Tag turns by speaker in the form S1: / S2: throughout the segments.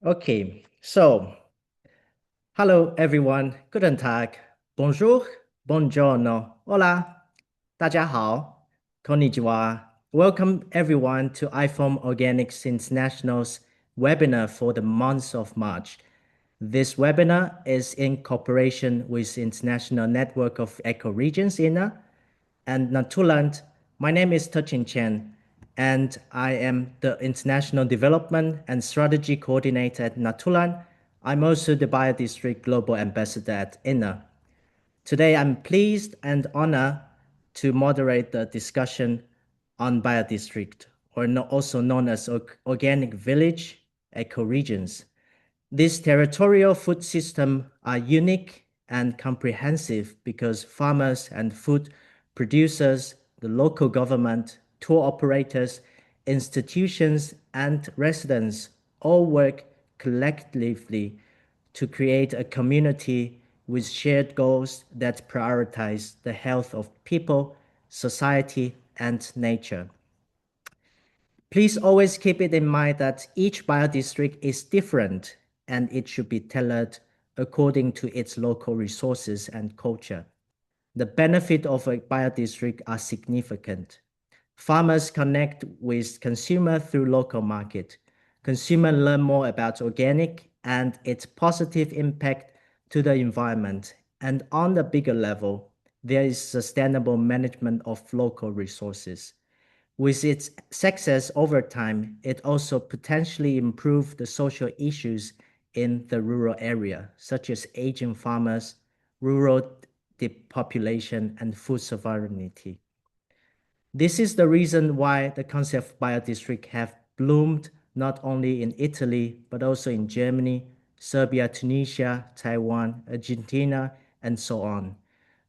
S1: Okay, so hello everyone. Guten Tag. Bonjour. Buongiorno. Hola. 大家好. Konnichiwa. Welcome everyone to ifoam-organics International's webinar for the month of March. This webinar is in cooperation with International Network of Ecoregions INA and Natuland. My name is Touchin Chen, and I am the International Development and Strategy Coordinator at Natuland. I'm also the Biodistrict Global Ambassador at INA. Today, I'm pleased and honored to moderate the discussion on biodistrict, or also known as organic village ecoregions. These territorial food systems are unique and comprehensive because farmers and food producers, the local government, tour operators, institutions, and residents all work collectively to create a community with shared goals that prioritize the health of people, society, and nature. Please always keep it in mind that each biodistrict is different and it should be tailored according to its local resources and culture. The benefits of a biodistrict are significant. Farmers connect with consumers through local market. Consumers learn more about organic and its positive impact to the environment. And on the bigger level, there is sustainable management of local resources. With its success over time, it also potentially improved the social issues in the rural area, such as aging farmers, rural depopulation, and food sovereignty. This is the reason why the concept of biodistrict have bloomed not only in Italy, but also in Germany, Serbia, Tunisia, Taiwan, Argentina, and so on.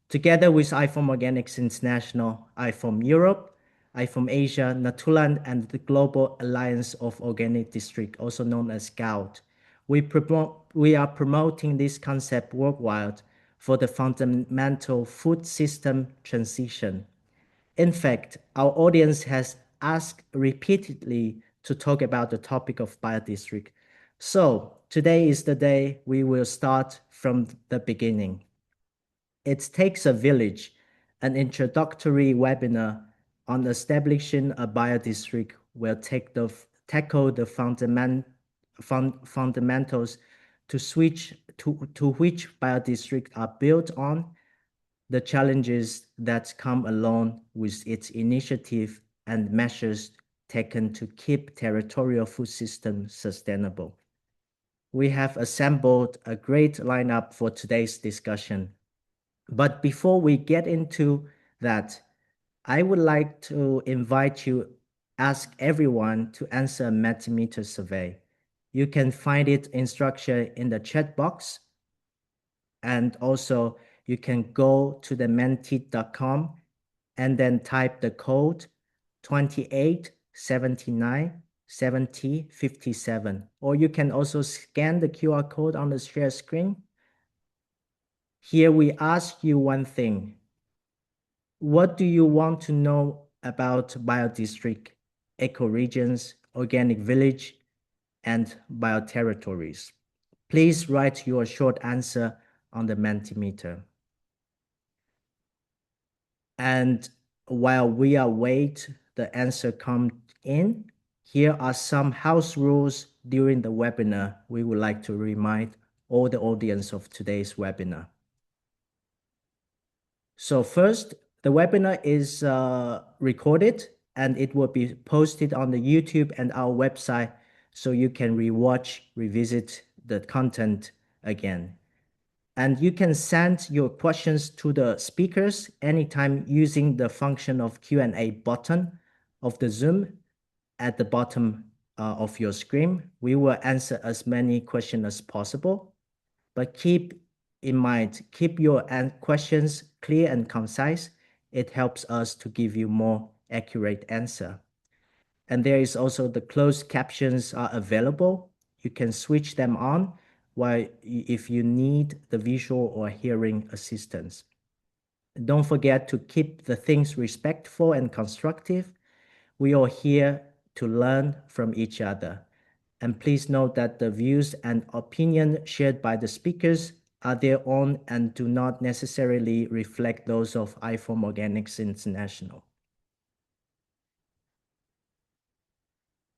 S1: Together with ifoam Organics International, ifoam Europe, ifoam Asia, Natuland, and the Global Alliance of Organic District, also known as GAUT, we are promoting this concept worldwide for the fundamental food system transition. In fact, our audience has asked repeatedly to talk about the topic of biodistrict. So today is the day we will start from the beginning. It takes a village, an introductory webinar on establishing a biodistrict will tackle the fundamentals to which biodistricts are built on, the challenges that come along with its initiative and measures taken to keep territorial food systems sustainable. We have assembled a great lineup for today's discussion. But before we get into that, I would like to invite you, ask everyone to answer a Mentimeter survey. You can find it instruction in the chat box. And also you can go to the menti.com and then type the code 28797057, or you can also scan the QR code on the share screen. Here we ask you one thing. What do you want to know about biodistrict, ecoregions, organic village, and bioterritories? Please write your short answer on the Mentimeter. And while we await the answer come in, here are some house rules during the webinar we would like to remind all the audience of today's webinar. So first, the webinar is recorded and it will be posted on the YouTube and our website so you can rewatch, revisit the content again. And you can send your questions to the speakers anytime using the function of Q&A button of the Zoom at the bottom of your screen. We will answer as many questions as possible, but keep in mind, keep your questions clear and concise. It helps us to give you more accurate answer. And there is also the closed captions are available. You can switch them on while if you need the visual or hearing assistance. Don't forget to keep the things respectful and constructive. We are here to learn from each other. And please note that the views and opinion shared by the speakers are their own and do not necessarily reflect those of ifoam-organics International.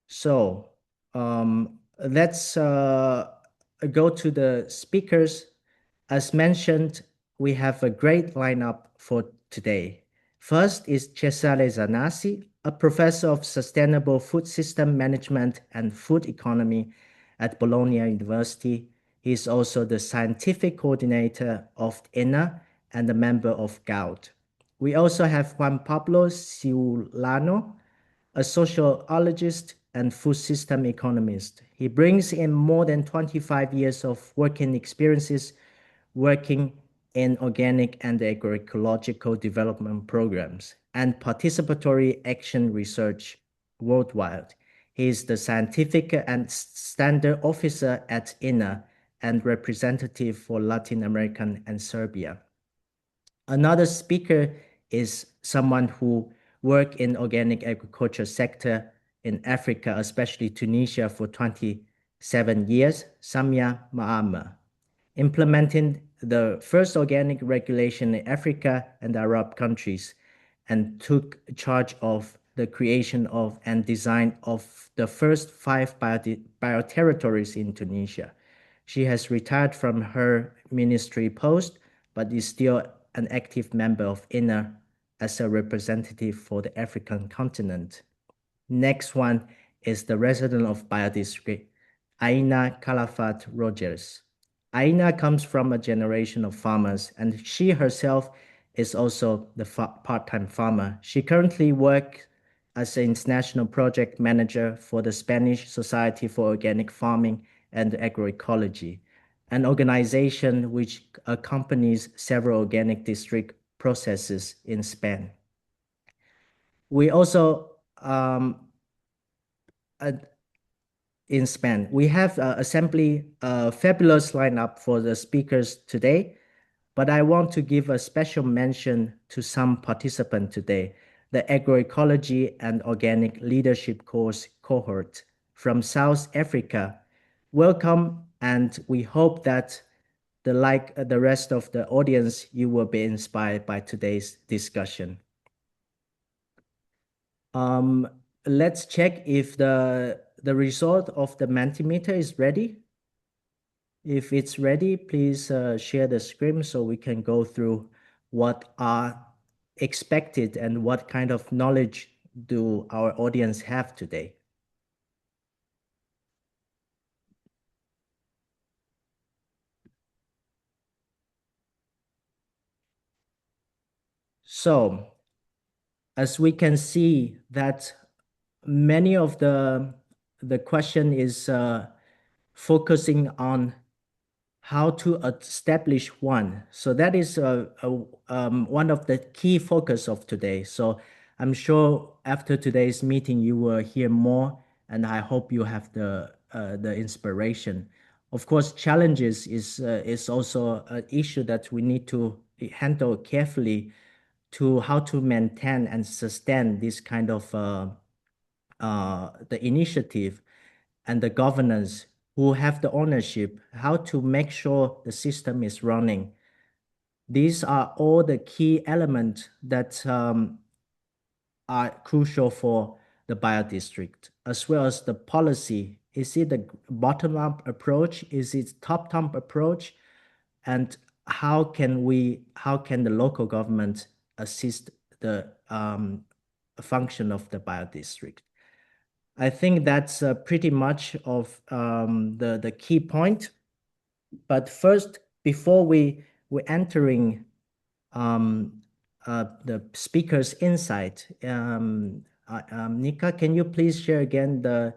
S1: So let's go to the speakers. As mentioned, we have a great lineup for today. First is Cesare Zanassi, a professor of sustainable food system management and food economy at Bologna University. He is also the scientific coordinator of INA and a member of GOUT. We also have Juan Pablo Ciulano, a sociologist and food system economist. He brings in more than 25 years of working experiences working in organic and agroecological development programs and participatory action research worldwide. He is the scientific and standard officer at INA and representative for Latin America and Serbia. Another speaker is someone who worked in organic agriculture sector in Africa, especially Tunisia, for 27 years, Samia Maama, implementing the first organic regulation in Africa and Arab countries, and took charge of the creation of and design of the first 5 bioterritories in Tunisia. She has retired from her ministry post, but is still an active member of INA as a representative for the African continent. Next one is the resident of Biodistrict, Aina Calafat Rogers. Aina comes from a generation of farmers, and she herself is also the part-time farmer. She currently works as an international project manager for the Spanish Society for Organic Farming and Agroecology, an organization which accompanies several organic district processes in Spain. We also in Spain. We have assembly a fabulous lineup for the speakers today, but I want to give a special mention to some participants today, the agroecology and organic leadership course cohort from South Africa. Welcome, and we hope that like the rest of the audience, you will be inspired by today's discussion. Let's check if the result of the Mentimeter is ready. If it's ready, please share the screen so we can go through what are expected and what kind of knowledge do our audience have today. So, as we can see that many of the question is focusing on how to establish one. So that is one of the key focus of today. So I'm sure after today's meeting, you will hear more, and I hope you have the inspiration. Of course, challenges is also an issue that we need to handle carefully to how to maintain and sustain this kind of the initiative and the governance who have the ownership, how to make sure the system is running. These are all the key elements that are crucial for the biodistrict, as well as the policy. Is it the bottom-up approach? Is it top-down approach? And how can the local government assist the function of the biodistrict? I think that's pretty much of the key point. But first, before we're entering the speaker's insight, Nika, can you please share again the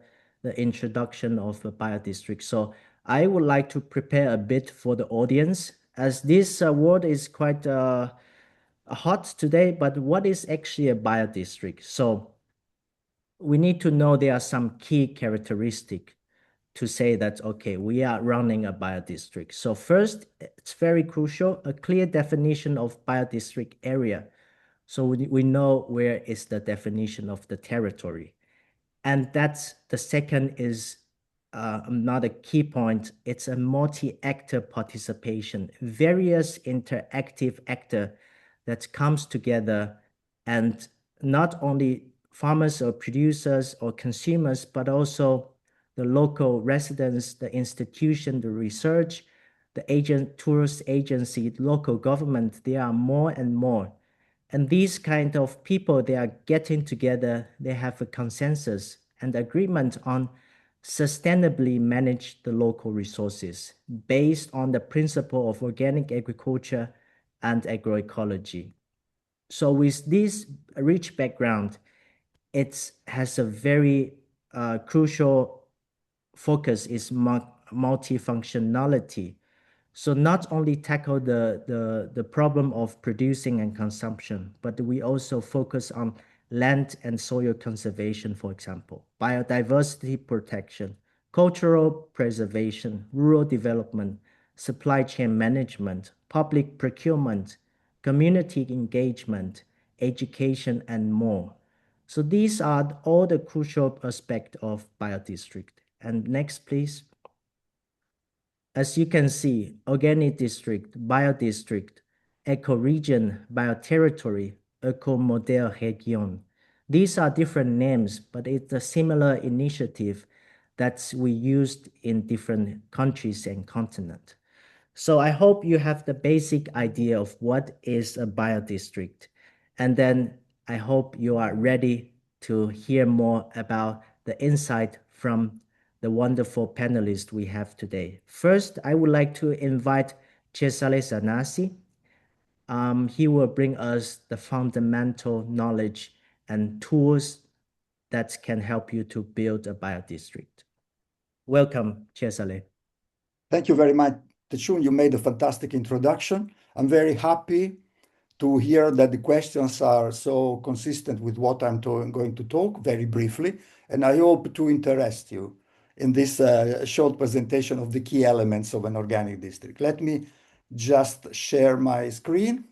S1: introduction of the biodistrict? So I would like to prepare a bit for the audience, as this word is quite hot today, but what is actually a biodistrict? So we need to know there are some key characteristics to say that, okay, we are running a biodistrict. So first, it's very crucial, a clear definition of biodistrict area. So we know where is the definition of the territory. And that's the second is another key point. It's a multi-actor participation, various interactive actor that comes together, and not only farmers or producers or consumers, but also the local residents, the institution, the research, the agent, tourist agency, local government. There are more and more. And these kind of people, they are getting together, they have a consensus and agreement on sustainably manage the local resources based on the principle of organic agriculture and agroecology. So with this rich background, it has a very crucial focus is multifunctionality. So not only tackle the problem of producing and consumption, but we also focus on land and soil conservation, for example, biodiversity protection, cultural preservation, rural development, supply chain management, public procurement, community engagement, education, and more. So these are all the crucial aspects of biodistrict. And next, please. As you can see, organic district, biodistrict, ecoregion, bioterritory, ecomodel region. These are different names, but it's a similar initiative that we used in different countries and continents. So I hope you have the basic idea of what is a biodistrict. And then I hope you are ready to hear more about the insight from the wonderful panelists we have today. First, I would like to invite Cesare Sanasi. He will bring us the fundamental knowledge and tools that can help you to build a biodistrict. Welcome, Cesare.
S2: Thank you very much, Techun. You made a fantastic introduction. I'm very happy to hear that the questions are so consistent with what I'm going to talk very briefly, and I hope to interest you in this short presentation of the key elements of an organic district. Let me just share my screen.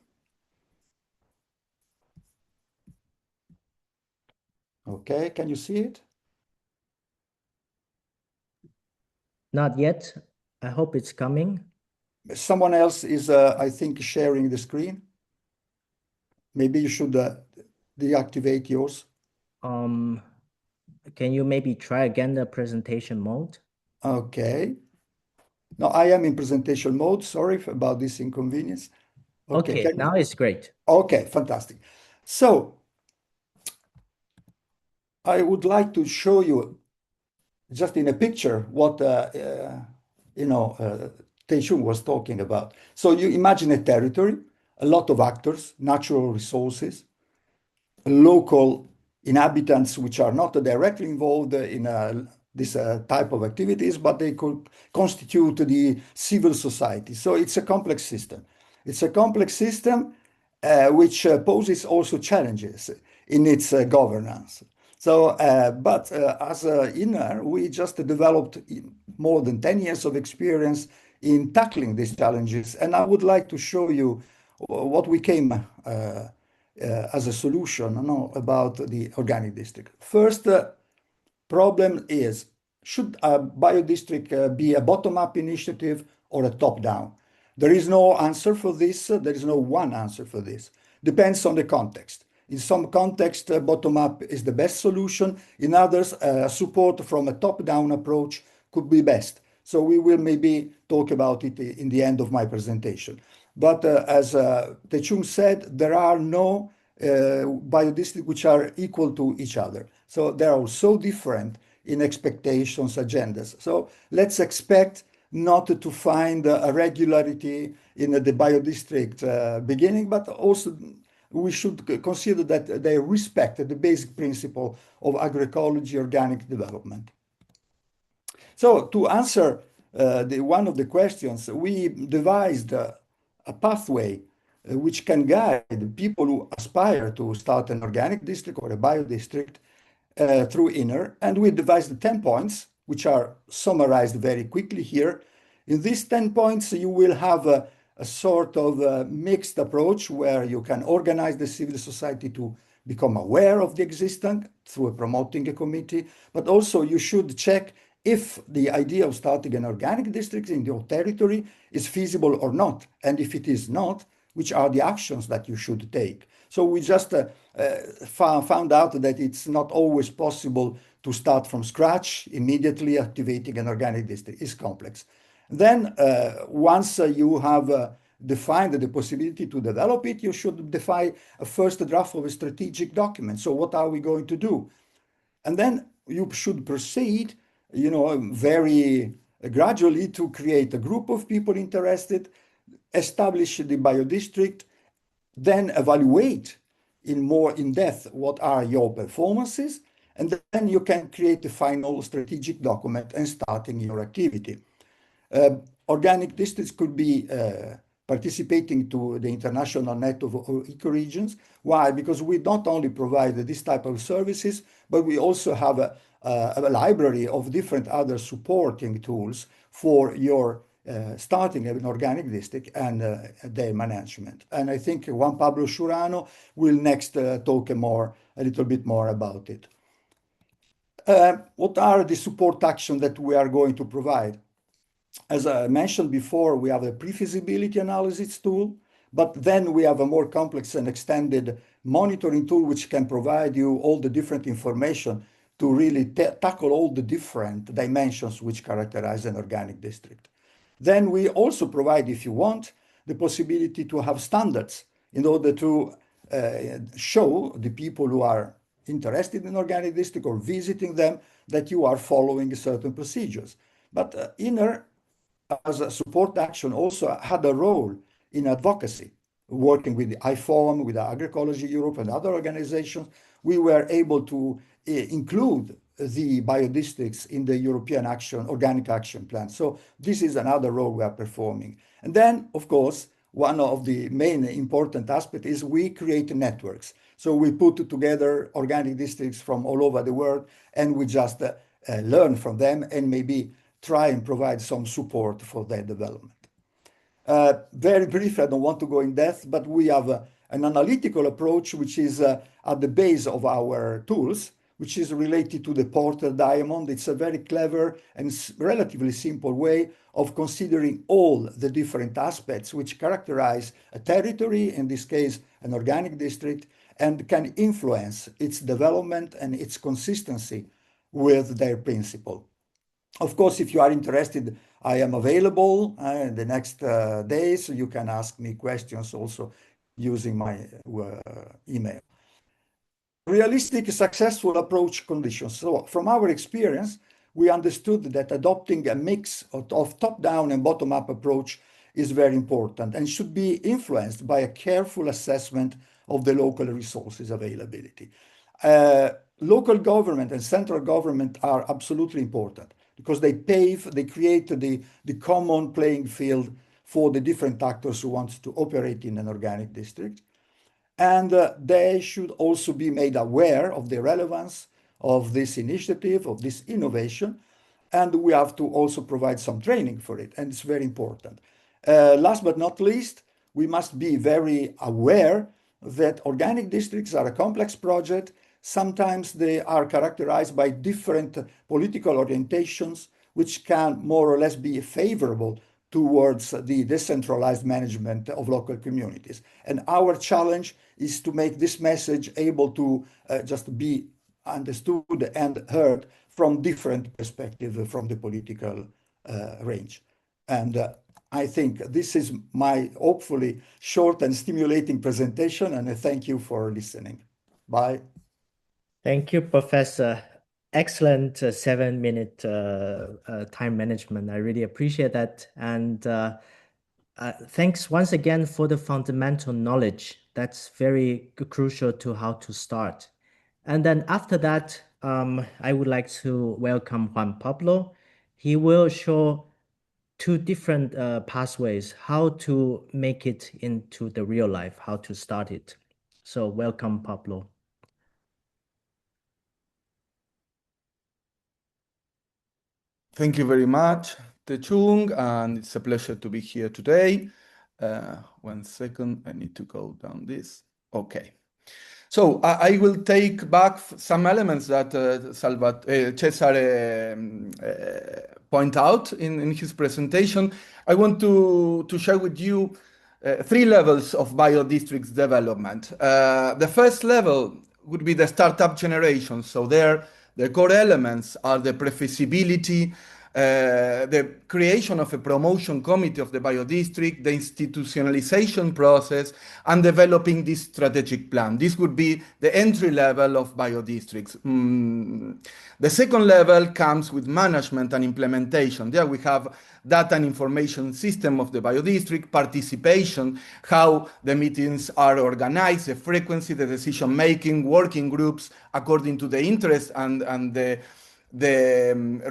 S2: Okay, can you see it?
S1: Not yet. I hope it's coming.
S2: Someone else is, I think, sharing the screen. Maybe you should deactivate yours.
S1: Can you maybe try again the presentation mode?
S2: Okay. No, I am in presentation mode. Sorry about this inconvenience.
S1: Okay, now it's great.
S2: Okay, fantastic. So I would like to show you just in a picture what Tei-Chung was talking about. So you imagine a territory, a lot of actors, natural resources, local inhabitants which are not directly involved in this type of activities, but they could constitute the civil society. So it's a complex system. It's a complex system which poses also challenges in its governance. So, but as INER, we just developed more than 10 years of experience in tackling these challenges. And I would like to show you what we came as a solution about the organic district. First problem is, should a biodistrict be a bottom-up initiative or a top-down? There is no answer for this. There is no one answer for this. Depends on the context. In some context, bottom-up is the best solution. In others, support from a top-down approach could be best. So we will maybe talk about it in the end of my presentation. But as Tei-Chung said, there are no biodistricts which are equal to each other. So they are so different in expectations, agendas. So let's expect not to find a regularity in the biodistrict beginning, but also we should consider that they respect the basic principle of agroecology, organic development. So to answer one of the questions, we devised a pathway which can guide people who aspire to start an organic district or a biodistrict through INER. And we devised 10 points, which are summarized very quickly here. In these 10 points, you will have a sort of mixed approach where you can organize the civil society to become aware of the existing through promoting a committee, but also you should check if the idea of starting an organic district in your territory is feasible or not. And if it is not, which are the actions that you should take. So we just found out that it's not always possible to start from scratch, immediately activating an organic district. It's complex. Then once you have defined the possibility to develop it, you should define a first draft of a strategic document. So what are we going to do? And then you should proceed, very gradually to create a group of people interested, establish the biodistrict, then evaluate in more in depth what are your performances, and then you can create the final strategic document and starting your activity. Organic districts could be participating to the international net of ecoregions. Why? Because we not only provide this type of services, but we also have a library of different other supporting tools for your starting an organic district and their management. And I think Juan Pablo Shurano will next talk a little bit more about it. What are the support actions that we are going to provide? As I mentioned before, we have a pre-feasibility analysis tool, but then we have a more complex and extended monitoring tool which can provide you all the different information to really tackle all the different dimensions which characterize an organic district. Then we also provide, if you want, the possibility to have standards in order to show the people who are interested in organic district or visiting them that you are following certain procedures. But INER, as a support action, also had a role in advocacy, working with the ifoam, with the Agroecology Europe and other organizations. We were able to include the biodistricts in the European Organic Action Plan. So this is another role we are performing. And then, of course, one of the main important aspects is we create networks. So we put together organic districts from all over the world, and we just learn from them and maybe try and provide some support for their development. Very briefly, I don't want to go in depth, but we have an analytical approach which is at the base of our tools, which is related to the Porter diamond. It's a very clever and relatively simple way of considering all the different aspects which characterize a territory, in this case, an organic district, and can influence its development and its consistency with their principle. Of course, if you are interested, I am available in the next days. So you can ask me questions also using my email. Realistic, successful approach conditions. So from our experience, we understood that adopting a mix of top-down and bottom-up approach is very important and should be influenced by a careful assessment of the local resources availability. Local government and central government are absolutely important because they create the common playing field for the different actors who want to operate in an organic district. And they should also be made aware of the relevance of this initiative, of this innovation, and we have to also provide some training for it, and it's very important. Last but not least, we must be very aware that organic districts are a complex project. Sometimes they are characterized by different political orientations, which can more or less be favorable towards the decentralized management of local communities. And our challenge is to make this message able to just be understood and heard from different perspectives from the political range. And I think this is my hopefully short and stimulating presentation, and I thank you for listening. Bye.
S1: Thank you, Professor. Excellent 7-minute time management. I really appreciate that. And thanks once again for the fundamental knowledge. That's very crucial to how to start. And then after that, I would like to welcome Juan Pablo. He will show two different pathways, how to make it into the real life, how to start it. So welcome, Pablo.
S3: Thank you very much, Techung, and it's a pleasure to be here today. 1 second, I need to go down this. Okay. So I will take back some elements that Cesare point out in his presentation. I want to share with you three levels of biodistricts development. The first level would be the startup generation. So there, the core elements are the pre-feasibility, the creation of a promotion committee of the biodistrict, the institutionalization process, and developing this strategic plan. This would be the entry level of biodistricts. The second level comes with management and implementation. There we have data and information system of the biodistrict, participation, how the meetings are organized, the frequency, the decision making, working groups according to the interest and the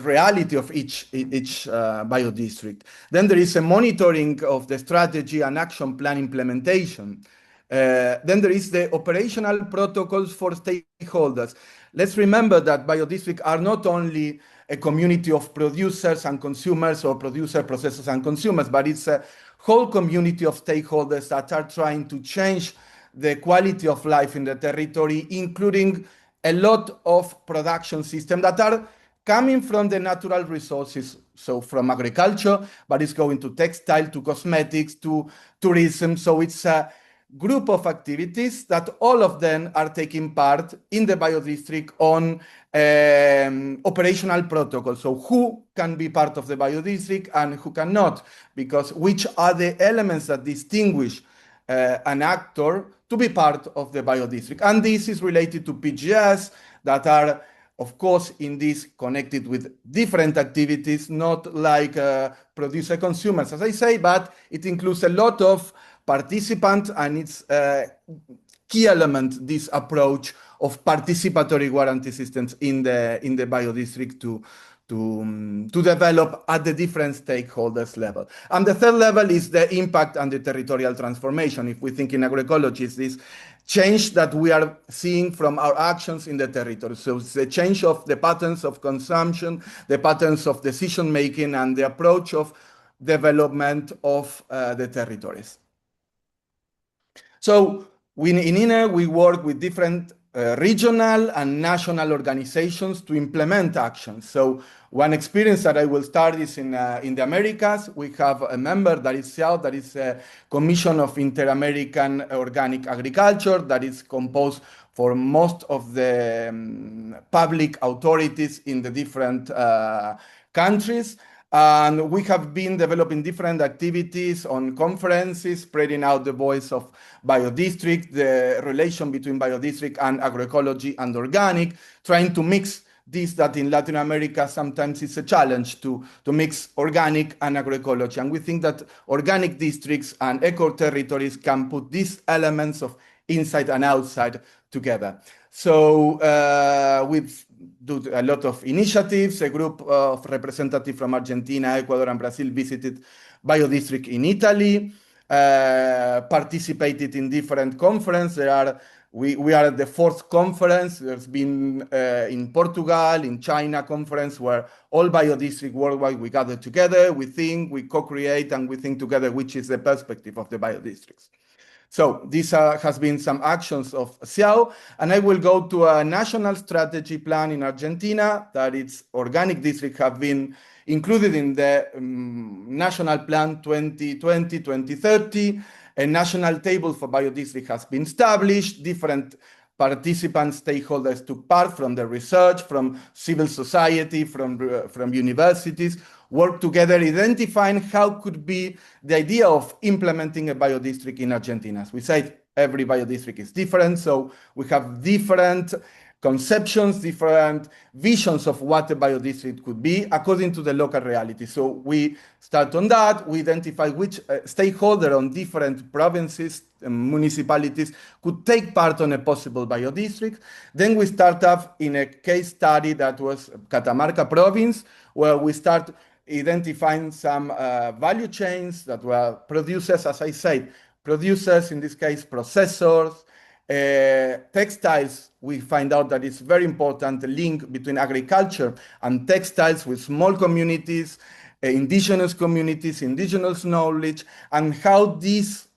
S3: reality of each biodistrict. Then there is a monitoring of the strategy and action plan implementation. Then there is the operational protocols for stakeholders. Let's remember that biodistricts are not only a community of producers and consumers or producer processors and consumers, but it's a whole community of stakeholders that are trying to change the quality of life in the territory, including a lot of production systems that are coming from the natural resources, so from agriculture, but it's going to textile, to cosmetics, to tourism. So it's a group of activities that all of them are taking part in the biodistrict on operational protocols. So who can be part of the biodistrict and who cannot, because which are the elements that distinguish an actor to be part of the biodistrict. And this is related to PGS that are, of course, in this connected with different activities, not like producer consumers, as I say, but it includes a lot of participants, and it's a key element, this approach of participatory guarantee systems in the biodistrict to develop at the different stakeholders level. And the third level is the impact and the territorial transformation. If we think in agroecology, it's this change that we are seeing from our actions in the territory. So it's the change of the patterns of consumption, the patterns of decision making, and the approach of development of the territories. So in INE, we work with different regional and national organizations to implement actions. So one experience that I will start is in the Americas. We have a member that is CIAO, that is a Commission of Inter-American Organic Agriculture, that is composed for most of the public authorities in the different countries. And we have been developing different activities on conferences, spreading out the voice of biodistrict, the relation between biodistrict and agroecology and organic, trying to mix this that in Latin America sometimes it's a challenge to mix organic and agroecology. And we think that organic districts and eco-territories can put these elements of inside and outside together. So we've do a lot of initiatives. A group of representatives from Argentina, Ecuador, and Brazil visited biodistrict in Italy, participated in different conferences. We are at the fourth conference. There's been in Portugal, in China conference, where all biodistricts worldwide, we gather together, we think, we co-create, and we think together which is the perspective of the biodistricts. So this has been some actions of CIAO, and I will go to a national strategy plan in Argentina that its organic districts have been included in the National Plan 2020-2030. A national table for biodistrict has been established. Different participants, stakeholders took part from the research, from civil society, from universities, work together, identifying how could be the idea of implementing a biodistrict in Argentina. As we said, every biodistrict is different, so we have different conceptions, different visions of what a biodistrict could be according to the local reality. So we start on that, we identify which stakeholder on different provinces and municipalities could take part on a possible biodistrict. Then we start up in a case study that was Catamarca province, where we start identifying some value chains that were producers, as I said, producers, in this case, processors, textiles. We find out that it's very important, the link between agriculture and textiles with small communities, indigenous communities, indigenous knowledge, and how this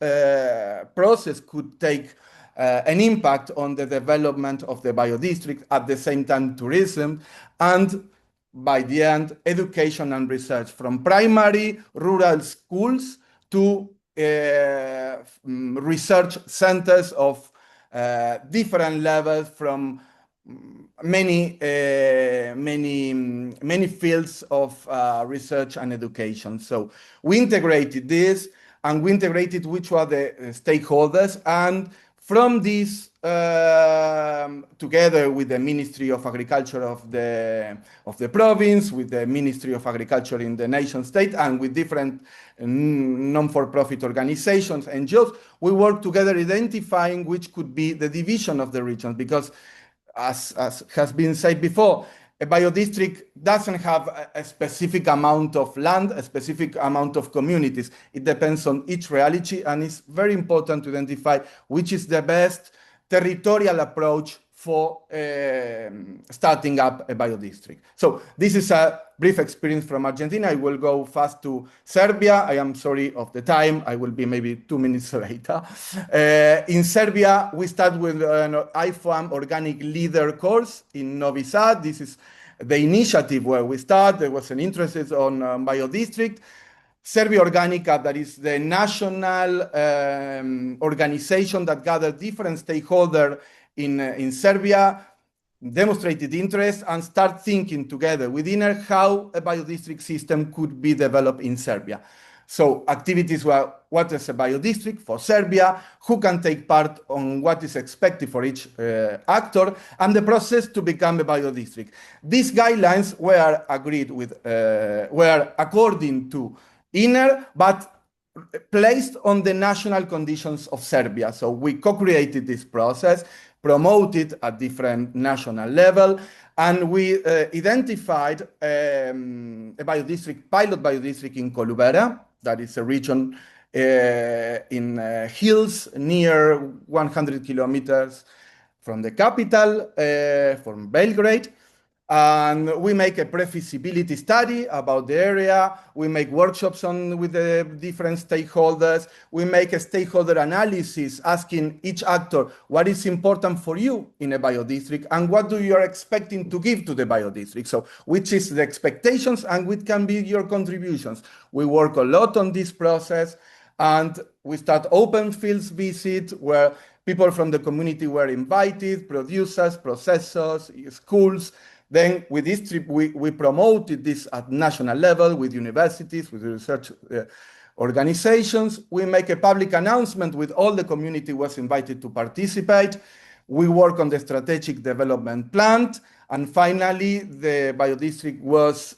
S3: process could take an impact on the development of the biodistrict, at the same time tourism, and by the end, education and research from primary rural schools to research centers of different levels from many fields of research and education. So we integrated this, and we integrated which were the stakeholders, and from this, together with the Ministry of Agriculture of the province, with the Ministry of Agriculture in the nation state, and with different non-for-profit organizations, NGOs, we work together identifying which could be the division of the regions, because as has been said before, a biodistrict doesn't have a specific amount of land, a specific amount of communities. It depends on each reality, and it's very important to identify which is the best territorial approach for starting up a biodistrict. So this is a brief experience from Argentina. I will go fast to Serbia. I am sorry of the time. I will be maybe 2 minutes later. In Serbia, we start with an ifoam organic leader course in Novi Sad. This is the initiative where we start. There was an interest on biodistrict. Serbia Organica, that is the national organization that gathered different stakeholders in Serbia, demonstrated interest and start thinking together with INER how a biodistrict system could be developed in Serbia. So activities were, what is a biodistrict for Serbia, who can take part on what is expected for each actor, and the process to become a biodistrict. These guidelines were agreed with, were according to INER, but placed on the national conditions of Serbia. So we co-created this process, promoted at different national level, and we identified a pilot biodistrict in Kolubera, that is a region in hills near 100 kilometers from the capital, from Belgrade. And we make a pre-feasibility study about the area. We make workshops with the different stakeholders. We make a stakeholder analysis asking each actor what is important for you in a biodistrict and what you are expecting to give to the biodistrict. So which is the expectations and which can be your contributions. We work a lot on this process, and we start open fields visit where people from the community were invited, producers, processors, schools. Then with this trip, we promoted this at national level with universities, with research organizations. We make a public announcement with all the community was invited to participate. We work on the strategic development plan. And finally, the biodistrict was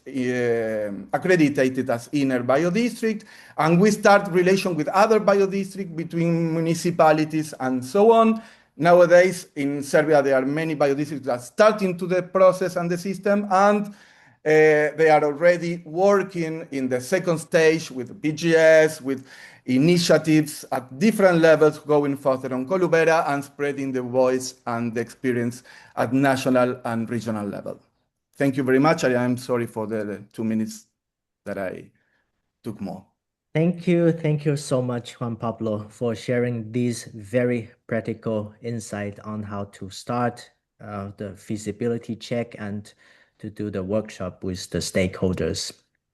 S3: accredited as INER biodistrict. And we start relation with other biodistricts between municipalities and so on. Nowadays, in Serbia, there are many biodistricts that start into the process and the system, and they are already working in the second stage with BGS, with initiatives at different levels, going further on Kolubera and spreading the voice and the experience at national and regional level. Thank you very much. I am sorry for the 2 minutes that I took more.
S1: Thank you so much, Juan Pablo, for sharing these very practical insight on how to start the feasibility check and to do the workshop with the stakeholders.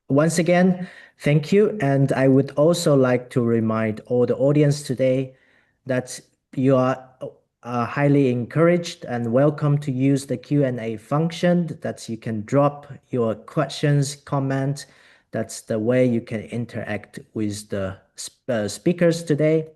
S1: Once again, thank you. And I would also like to remind all the audience today that you are highly encouraged and welcome to use the Q&A function, that you can drop your questions, comment. That's the way you can interact with the speakers today.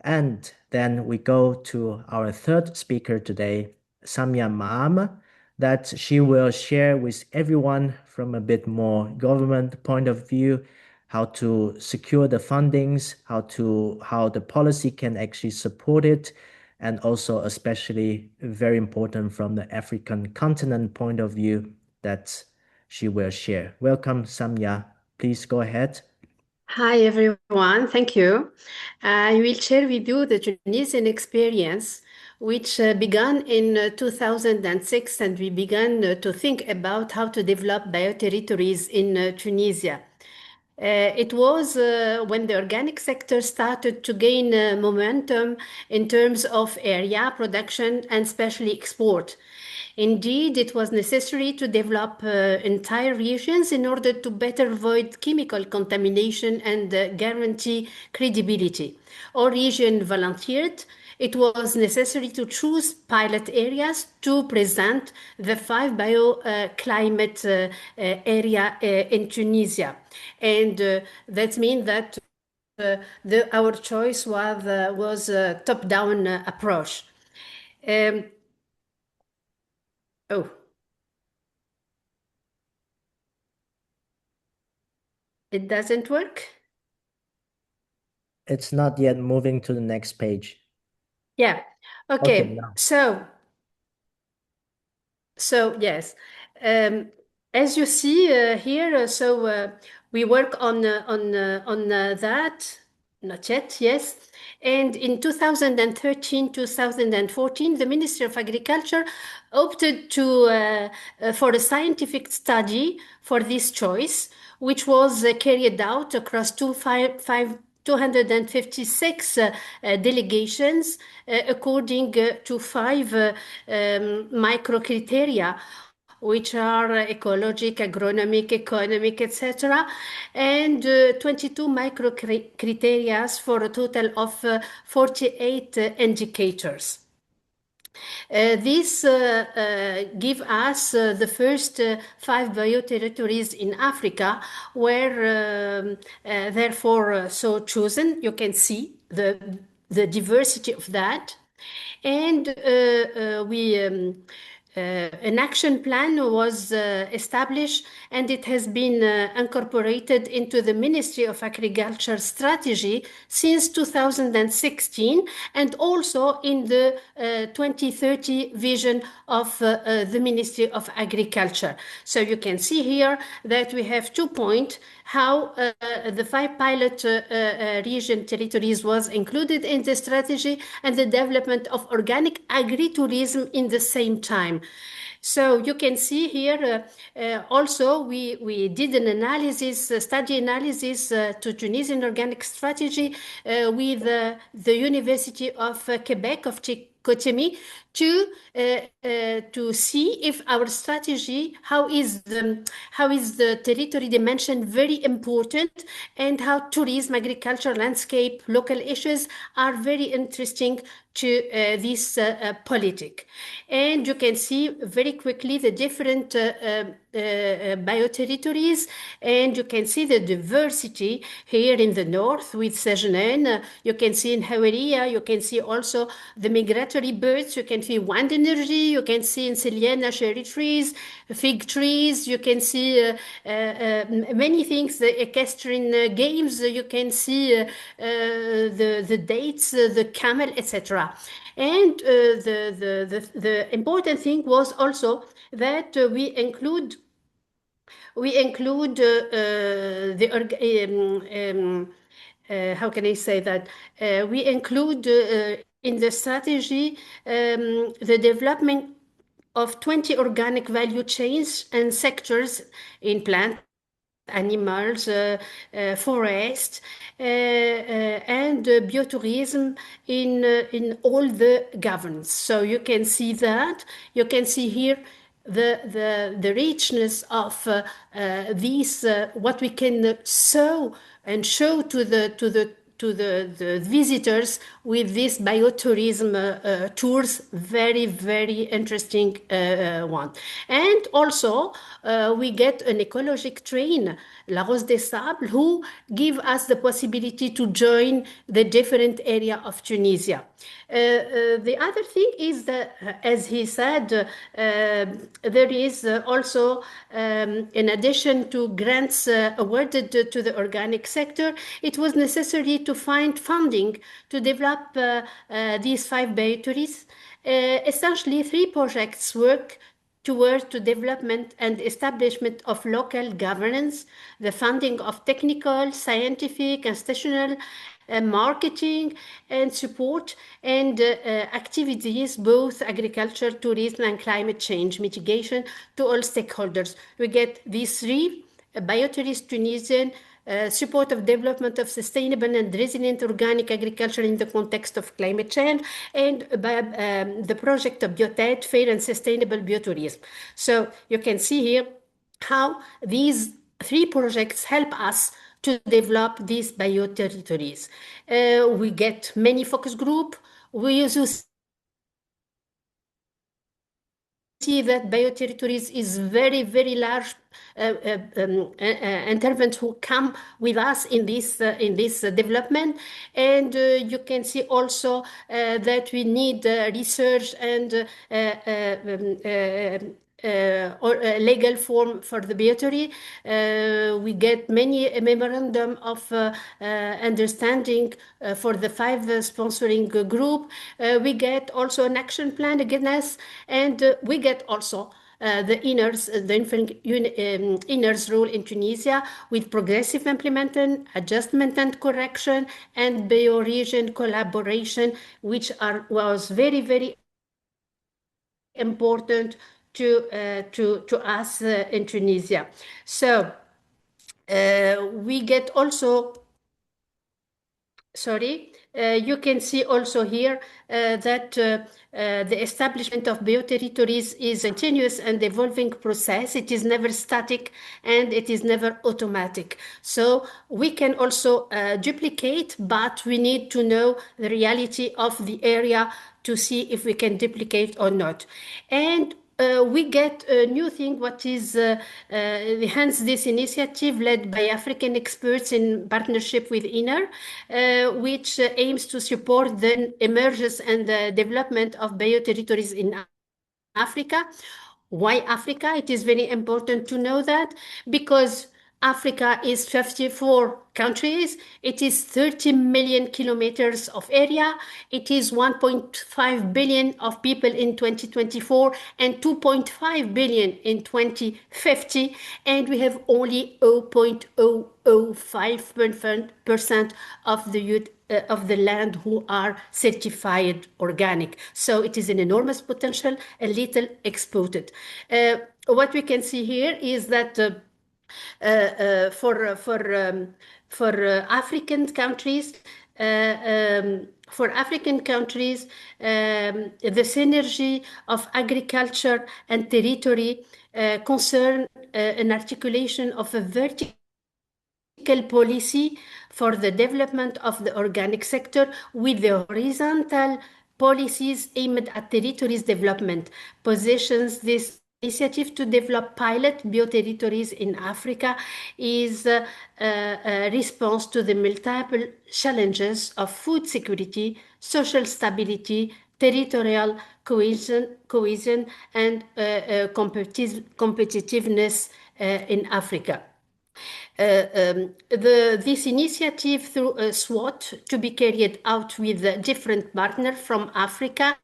S1: And then we go to our third speaker today, Samia Maama, that she will share with everyone from a bit more government point of view, how to secure the fundings, how the policy can actually support it, and also especially very important from the African continent point of view that she will share. Welcome, Samia. Please go ahead.
S4: Hi, everyone. Thank you. I will share with you the Tunisian experience, which began in 2006, and we began to think about how to develop bioterritories in Tunisia. It was when the organic sector started to gain momentum in terms of area, production, and especially export. Indeed, it was necessary to develop entire regions in order to better avoid chemical contamination and guarantee credibility. All regions volunteered. It was necessary to choose pilot areas to present the five bioclimate area in Tunisia. And that means that our choice was a top-down approach. Um, oh, it doesn't work?
S1: It's not yet moving to the next page.
S4: Yeah.
S1: Okay,
S4: Okay.
S1: now.
S4: So yes, as you see here, we work on that. Not yet, yes. And in 2013, 2014, the Ministry of Agriculture opted for a scientific study for this choice, which was carried out across 256 delegations according to five micro criteria, which are ecologic, agronomic, economic, etc., and 22 micro criteria for a total of 48 indicators. This give us the first five bioterritories in Africa were therefore so chosen. You can see the diversity of that. And an action plan was established, and it has been incorporated into the Ministry of Agriculture strategy since 2016, and also in the 2030 vision of the Ministry of Agriculture. So you can see here that we have 2 points, how the five pilot region territories was included in the strategy, and the development of organic agritourism in the same time. So you can see here also we did an analysis, study analysis to Tunisian organic strategy with the University of Quebec of Cotonou to see if our strategy, how is the territory dimension very important, and how tourism, agriculture, landscape, local issues are very interesting to this politic. And you can see very quickly the different bioterritories, and you can see the diversity here in the north with Sejonen. You can see in Haweria, you can see also the migratory birds, you can see wind energy, you can see in Siliena cherry trees, fig trees, you can see many things, the equestrian games, you can see the dates, the camel, etc. And the important thing was also that we include how can I say that? We include in the strategy the development of 20 organic value chains and sectors in plant, animals, forest, and biotourism in all the governance. So you can see that. You can see here the richness of these what we can sow and show to the visitors with this biotourism tours. Very, very interesting one. And also we get an ecologic train, La Rose des Sables, who give us the possibility to join the different area of Tunisia. The other thing is that, as he said, there is also, in addition to grants awarded to the organic sector, it was necessary to find funding to develop these five biotories. Essentially, three projects work toward to development and establishment of local governance, the funding of technical, scientific, institutional, marketing and support, and activities, both agriculture, tourism, and climate change mitigation to all stakeholders. We get these three: Biotourist Tunisian, support of development of sustainable and resilient organic agriculture in the context of climate change, and the project of Biotet, fair and sustainable biotourism. So you can see here how these three projects help us to develop these bioterritories. We get many focus group. We use see that bioterritories is very, very large intervents who come with us in this development, and you can see also that we need research and or legal form for the biotery. We get many memorandum of understanding for the 5 sponsoring group. We get also an action plan against, and we get also the INERS rule in Tunisia with progressive implementation, adjustment and correction, and bioregion collaboration, which was very, very important to us in Tunisia. So we get also, sorry, you can see also here that the establishment of bioterritories is a continuous and evolving process. It is never static and it is never automatic. So we can also duplicate, but we need to know the reality of the area to see if we can duplicate or not. And we get a new thing, what is hence this initiative led by African experts in partnership with INER, which aims to support the emergence and the development of bioterritories in Africa. Why Africa? It is very important to know that because Africa is 54 countries. It is 30 million kilometers of area. It is 1.5 billion of people in 2024 and 2.5 billion in 2050. And we have only 0.005% of the youth of the land who are certified organic. So it is an enormous potential, a little exploited. What we can see here is that for African countries, the synergy of agriculture and territory concern an articulation of a vertical policy for the development of the organic sector with the horizontal policies aimed at territories development, positions this initiative to develop pilot bioterritories in Africa is a response to the multiple challenges of food security, social stability, territorial cohesion and competitiveness in Africa. This initiative through a SWOT to be carried out with different partners from African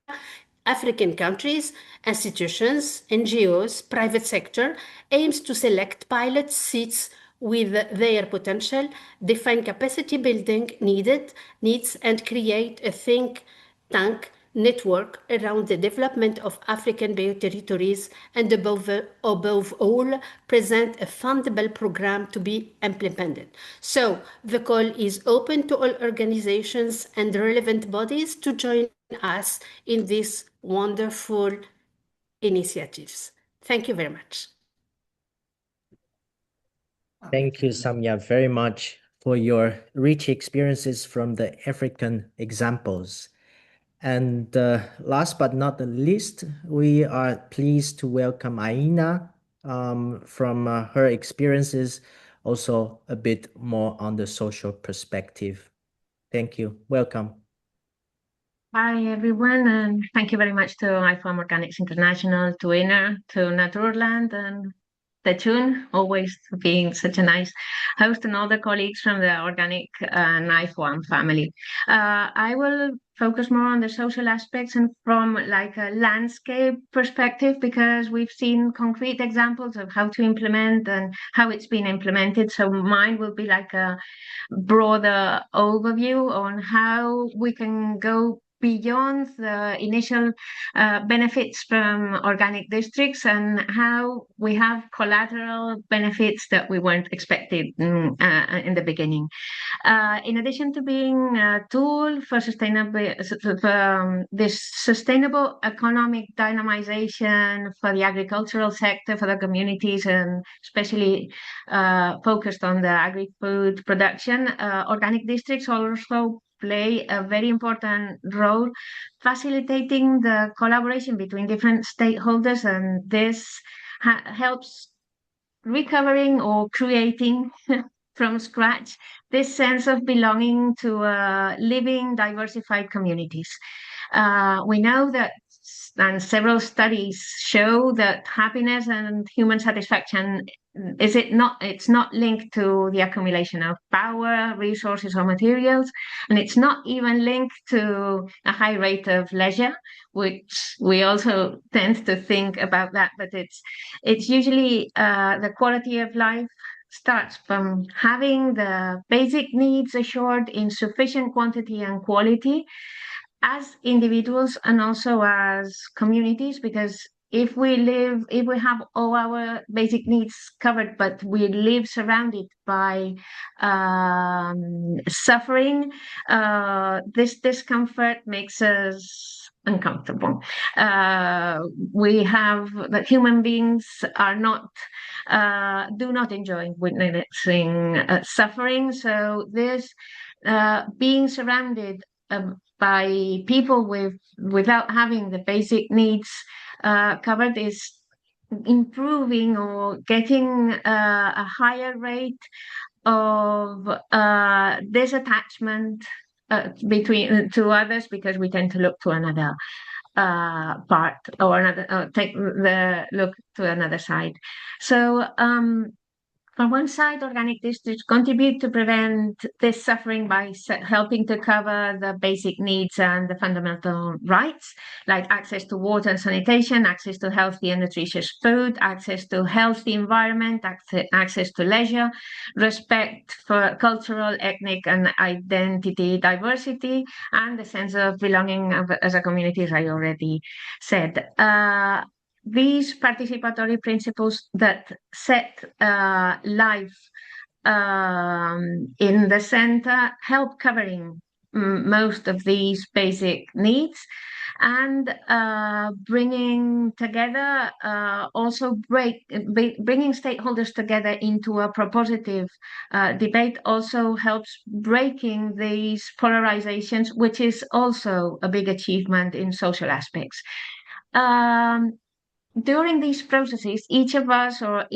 S4: countries, institutions, NGOs, private sector, aims to select pilot seats with their potential, define capacity building needs, and create a think tank network around the development of African bioterritories, and above all, present a fundable program to be implemented. So the call is open to all organizations and relevant bodies to join us in these wonderful initiatives. Thank you very much.
S1: Thank you, Samia, very much for your rich experiences from the African examples. And last but not the least, we are pleased to welcome Aina from her experiences, also a bit more on the social perspective. Thank you. Welcome.
S5: Hi, everyone, and thank you very much to ifoam-organics International, to INER, to Naturland, and Techun, always being such a nice host, and all the colleagues from the organic and ifoam family. I will focus more on the social aspects and from like a landscape perspective, because we've seen concrete examples of how to implement and how it's been implemented. So mine will be like a broader overview on how we can go beyond the initial benefits from organic districts and how we have collateral benefits that we weren't expected in the beginning. In addition to being a tool for this sustainable economic dynamization for the agricultural sector, for the communities, and especially focused on the agri-food production, organic districts also play a very important role facilitating the collaboration between different stakeholders, and this helps recovering or creating from scratch this sense of belonging to living diversified communities. We know that, and several studies show that happiness and human satisfaction it's not linked to the accumulation of power, resources, or materials, and it's not even linked to a high rate of leisure, which we also tend to think about that, but it's usually the quality of life starts from having the basic needs assured in sufficient quantity and quality as individuals and also as communities, because if we have all our basic needs covered, but we live surrounded by suffering, this discomfort makes us uncomfortable. We have that human beings are not do not enjoy witnessing suffering. So this being surrounded by people without having the basic needs covered is improving or getting a higher rate of disattachment to others, because we tend to look to another part or take the look to another side. So on one side, organic districts contribute to prevent this suffering by helping to cover the basic needs and the fundamental rights, like access to water and sanitation, access to healthy and nutritious food, access to healthy environment, access to leisure, respect for cultural, ethnic, and identity diversity, and the sense of belonging as a community, as I already said. These participatory principles that set life in the center help covering most of these basic needs, and bringing together also bringing stakeholders together into a propositive debate also helps breaking these polarizations, which is also a big achievement in social aspects. During these processes, each of us or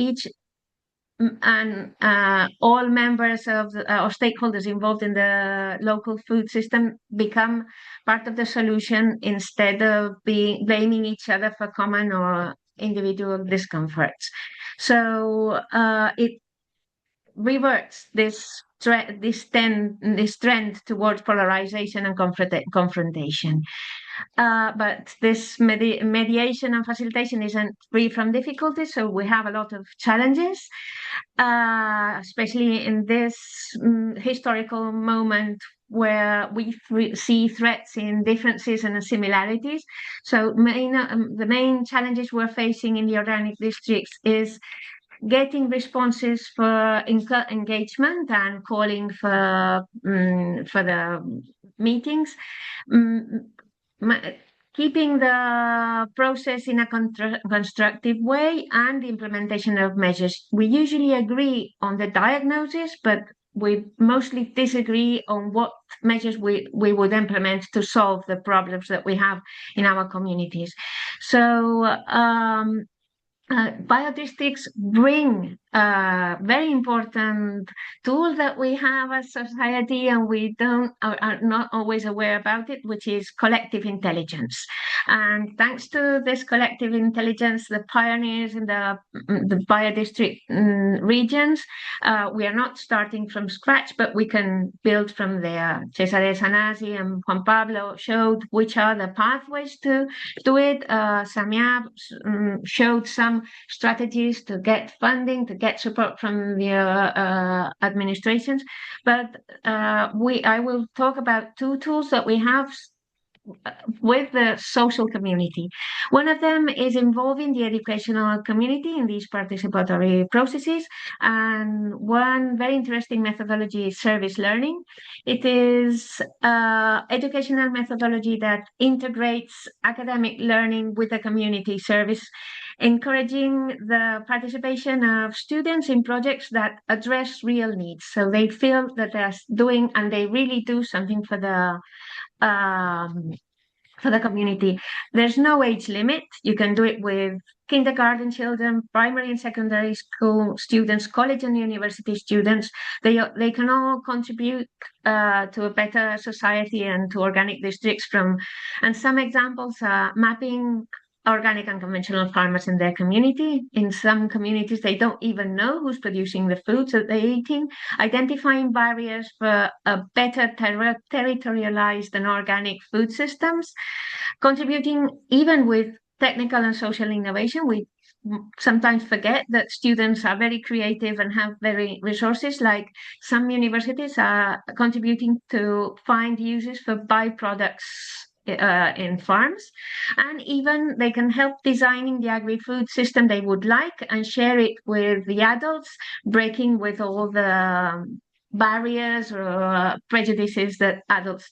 S5: all members of or stakeholders involved in the local food system become part of the solution instead of blaming each other for common or individual discomforts. So it reverts this trend towards polarization and confrontation. But this mediation and facilitation isn't free from difficulties, so we have a lot of challenges, especially in this historical moment where we see threats in differences and similarities. So the main challenges we're facing in the organic districts is getting responses for engagement and calling for the meetings, keeping the process in a constructive way, and the implementation of measures. We usually agree on the diagnosis, but we mostly disagree on what measures we would implement to solve the problems that we have in our communities. So biodistricts bring a very important tool that we have as society, and we are not always aware about it, which is collective intelligence. And thanks to this collective intelligence, the pioneers in the biodistrict regions, we are not starting from scratch, but we can build from there. Cesare Sanasi and Juan Pablo showed which are the pathways to do it. Samia showed some strategies to get funding, to get support from the administrations. But I will talk about two tools that we have with the social community. One of them is involving the educational community in these participatory processes. And one very interesting methodology is service learning. It is educational methodology that integrates academic learning with the community service, encouraging the participation of students in projects that address real needs. So they feel that they're doing, and they really do something um, for the community. There's no age limit. You can do it with kindergarten children, primary and secondary school students, college and university students. They can all contribute to a better society and to organic districts and some examples are mapping organic and conventional farmers in their community. In some communities, they don't even know who's producing the foods that they're eating, identifying barriers for a better territorialized and organic food systems, contributing even with technical and social innovation. We sometimes forget that students are very creative and have very resources, like some universities are contributing to find uses for byproducts in farms, and even they can help designing the agri-food system they would like and share it with the adults, breaking with all the barriers or prejudices that adults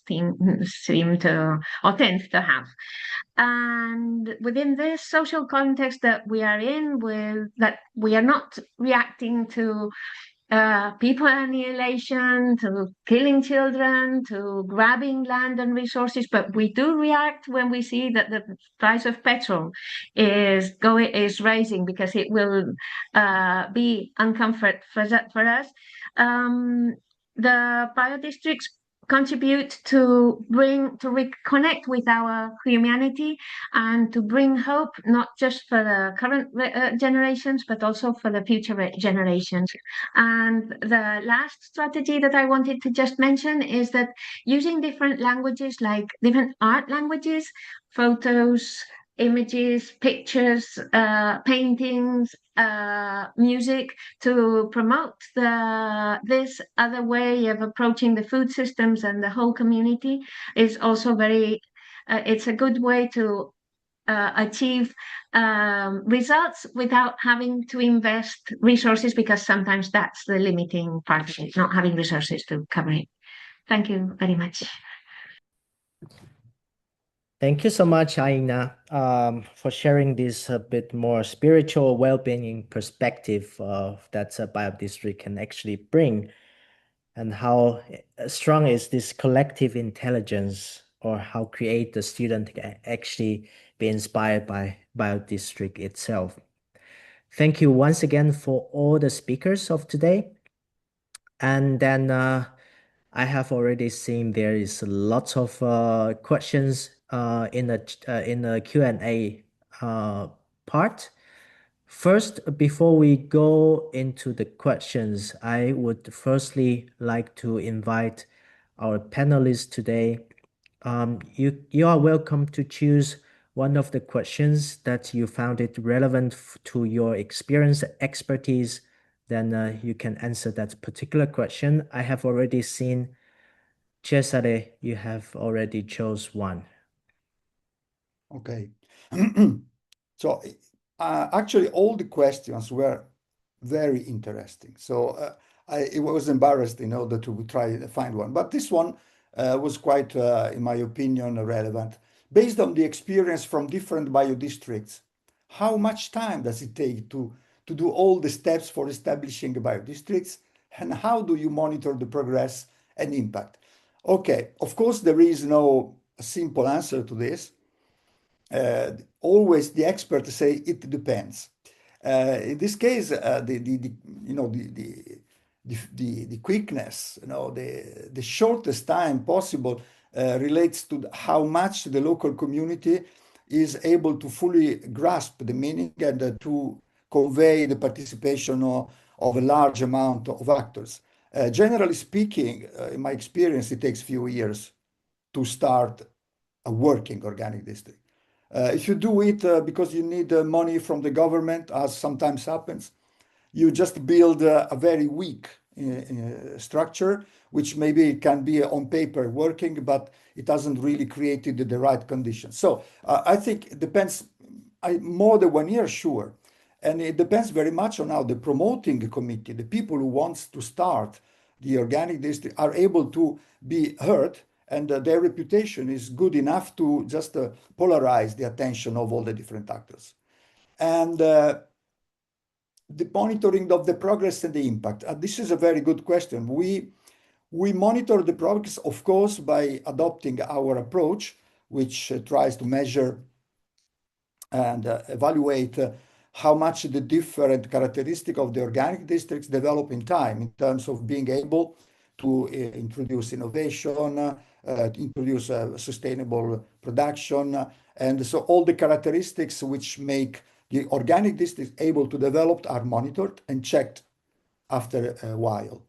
S5: seem to or tend to have. And within this social context that we are in, with that we are not reacting to people annihilation, to killing children, to grabbing land and resources, but we do react when we see that the price of petrol is rising, because it will be uncomfort for us. The biodistricts contribute to reconnect with our humanity and to bring hope, not just for the current generations, but also for the future generations. And the last strategy that I wanted to just mention is that using different languages, like different art languages, photos, images, pictures, paintings, music, to promote this other way of approaching the food systems and the whole community is also very, it's a good way to achieve results without having to invest resources, because sometimes that's the limiting part of it, not having resources to cover it. Thank you very much.
S1: Thank you so much, Aina, for sharing this a bit more spiritual well-being perspective that a biodistrict can actually bring, and how strong is this collective intelligence, or how create the student can actually be inspired by biodistrict itself. Thank you once again for all the speakers of today. And then I have already seen there is lots of questions in the Q&A part. First, before we go into the questions, I would firstly like to invite our panelists today. You are welcome to choose one of the questions that you found it relevant to your experience, expertise. Then you can answer that particular question. I have already seen Cesare, you have already chose one.
S2: Okay. So actually, all the questions were very interesting. So I was embarrassed in order to try to find one. But this one was quite, in my opinion, relevant. Based on the experience from different biodistricts, how much time does it take to do all the steps for establishing biodistricts? And how do you monitor the progress and impact? Okay, of course, there is no simple answer to this. Always the experts say it depends. In this case, the quickness, the shortest time possible relates to how much the local community is able to fully grasp the meaning and to convey the participation of a large amount of actors. Generally speaking, in my experience, it takes few years to start a working organic district. If you do it because you need money from the government, as sometimes happens, you just build a very weak structure, which maybe can be on paper working, but it hasn't really created the right conditions. So I think it depends. More than 1 year, sure. And it depends very much on how the promoting committee, the people who wants to start the organic district, are able to be heard, and their reputation is good enough to just polarize the attention of all the different actors. And the monitoring of the progress and the impact. This is a very good question. We monitor the progress, of course, by adopting our approach, which tries to measure and evaluate how much the different characteristic of the organic districts develop in time in terms of being able to introduce innovation, introduce sustainable production. And so all the characteristics which make the organic districts able to develop are monitored and checked after a while.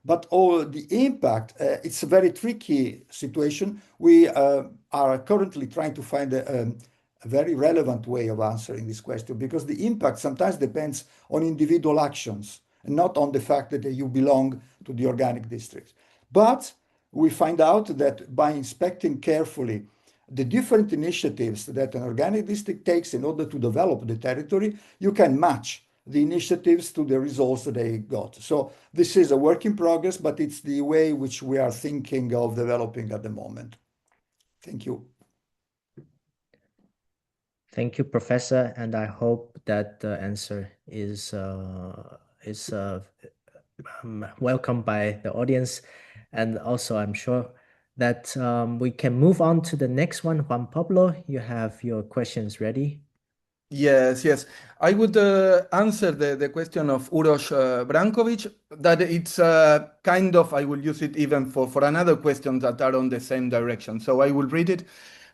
S2: But all the impact, it's a very tricky situation. We are currently trying to find a very relevant way of answering this question, because the impact sometimes depends on individual actions and not on the fact that you belong to the organic district. But we find out that by inspecting carefully the different initiatives that an organic district takes in order to develop the territory, you can match the initiatives to the results that they got. So this is a work in progress, but it's the way which we are thinking of developing at the moment. Thank you.
S1: Thank you, Professor, and I hope that the answer is welcomed by the audience. And also, I'm sure that we can move on to the next one. Juan Pablo, you have your questions ready.
S3: Yes. I would answer the question of Uroš Brankovic, that it's kind of, I will use it even for another question that are on the same direction. So I will read it.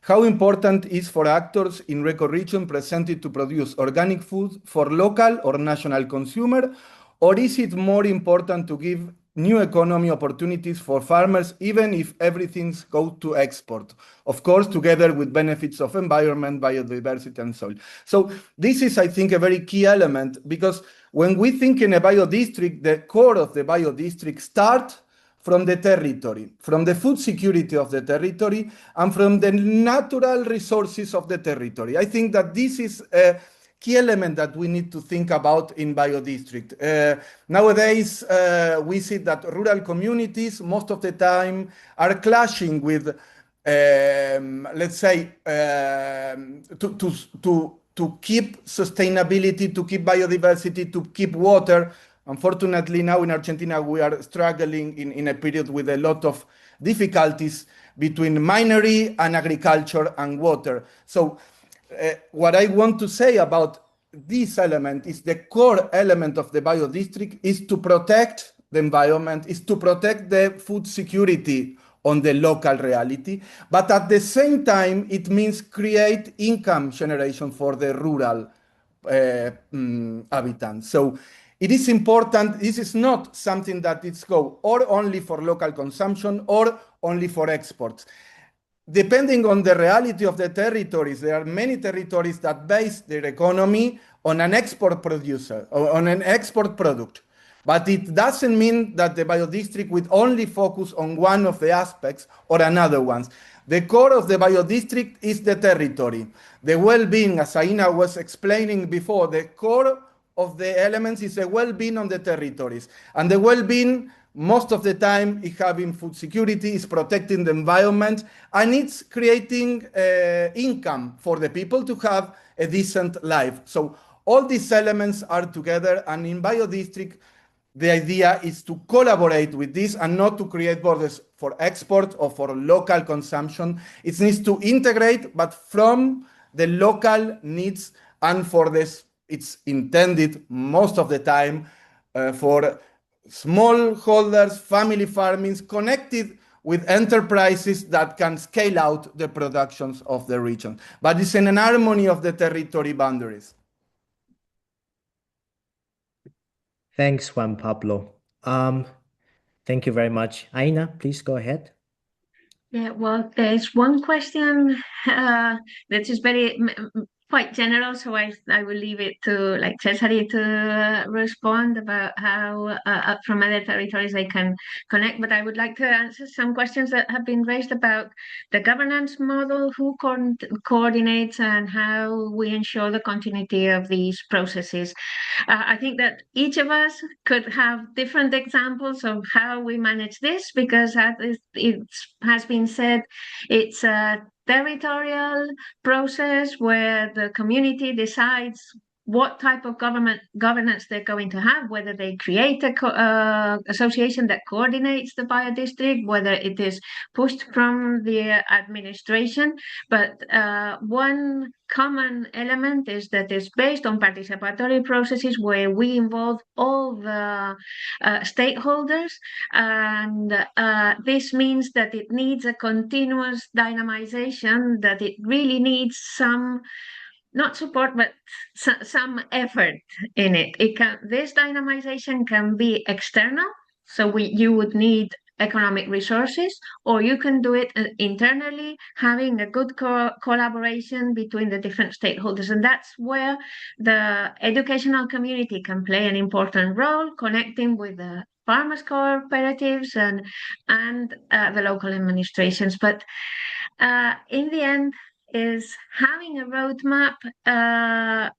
S3: How important is for actors in RECO region presented to produce organic food for local or national consumer, or is it more important to give new economy opportunities for farmers, even if everything goes to export, of course, together with benefits of environment, biodiversity, and soil? So this is, I think, a very key element, because when we think in a biodistrict, the core of the biodistrict starts from the territory, from the food security of the territory, and from the natural resources of the territory. I think that this is a key element that we need to think about in biodistrict. Nowadays, we see that rural communities most of the time are clashing with, let's say, to keep sustainability, to keep biodiversity, to keep water. Unfortunately, now in Argentina, we are struggling in a period with a lot of difficulties between minery and agriculture and water. So what I want to say about this element is the core element of the biodistrict is to protect the environment, is to protect the food security on the local reality, but at the same time, it means create income generation for the rural habitants. So it is important. This is not something that it's go or only for local consumption or only for exports. Depending on the reality of the territories, there are many territories that base their economy on an export producer, or on an export product. But it doesn't mean that the biodistrict would only focus on one of the aspects or another ones. The core of the biodistrict is the territory. The well-being, as Aina was explaining before, the core of the elements is the well-being on the territories. And the well-being, most of the time, is having food security, is protecting the environment, and it's creating income for the people to have a decent life. So all these elements are together, and in biodistrict, the idea is to collaborate with this and not to create borders for export or for local consumption. It needs to integrate, but from the local needs, and for this, it's intended most of the time for smallholders, family farmings, connected with enterprises that can scale out the productions of the region. But it's in an harmony of the territory boundaries.
S1: Thanks, Juan Pablo. Thank you very much. Aina, please go ahead.
S5: Yeah, well, there's one question that is very quite general, so I will leave it to like Cesare to respond about how from other territories they can connect. But I would like to answer some questions that have been raised about the governance model, who coordinates, and how we ensure the continuity of these processes. I think that each of us could have different examples of how we manage this, because as it has been said, it's a territorial process where the community decides what type of governance they're going to have, whether they create a association that coordinates the biodistrict, whether it is pushed from the administration. But one common element is that it's based on participatory processes where we involve all the stakeholders, and this means that it needs a continuous dynamization, that it really needs some, not support, but some effort in it. This dynamization can be external, so you would need economic resources, or you can do it internally, having a good collaboration between the different stakeholders. And that's where the educational community can play an important role, connecting with the farmers cooperatives and the local administrations. But in the end, is having a roadmap, having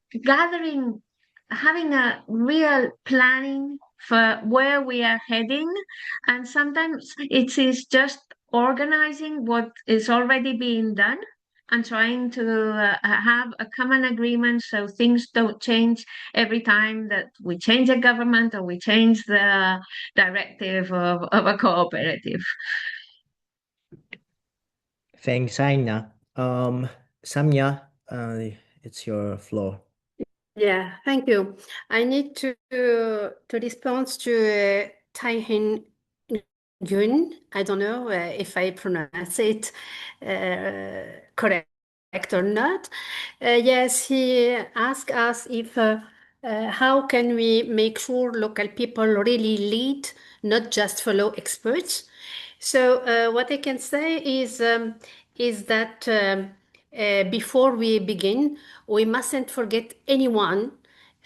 S5: a real planning for where we are heading. And sometimes it is just organizing what is already being done and trying to have a common agreement so things don't change every time that we change a government or we change the directive of a cooperative.
S1: Thanks, Aina. Samya, it's your floor.
S4: Yeah, thank you. I need to respond to Tai-Hin Gun. I don't know if I pronounce it correct or not. Yes, he asked us if how can we make sure local people really lead, not just follow experts. So what I can say is that before we begin, we mustn't forget anyone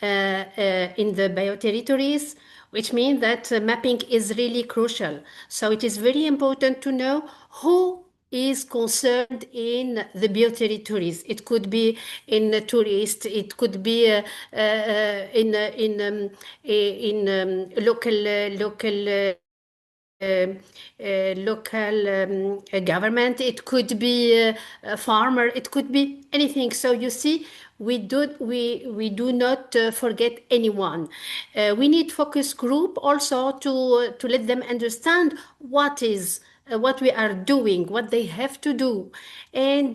S4: in the bioterritories, which means that mapping is really crucial. So it is very important to know who is concerned in the bioterritories. It could be in tourists, it could be in local government, it could be a farmer, it could be anything. So you see, we do not forget anyone. We need focus group also to let them understand what we are doing, what they have to do. And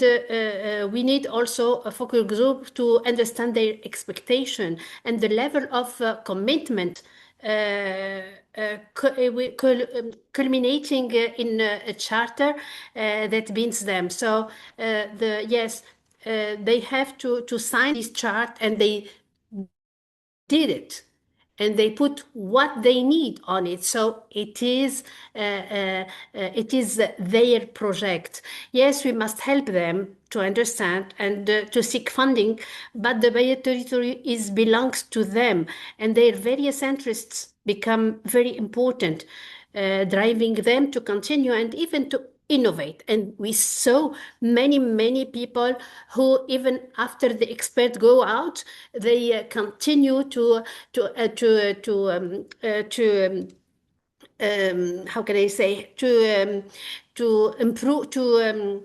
S4: we need also a focus group to understand their expectation and the level of commitment culminating in a charter that binds them. So they have to sign this chart, and they did it, and they put what they need on it. So it is their project. Yes, we must help them to understand and to seek funding, but the bioterritory belongs to them, and their various interests become very important, driving them to continue and even to innovate. And we saw many people who, even after the experts go out, they continue to how can I say, to improve, to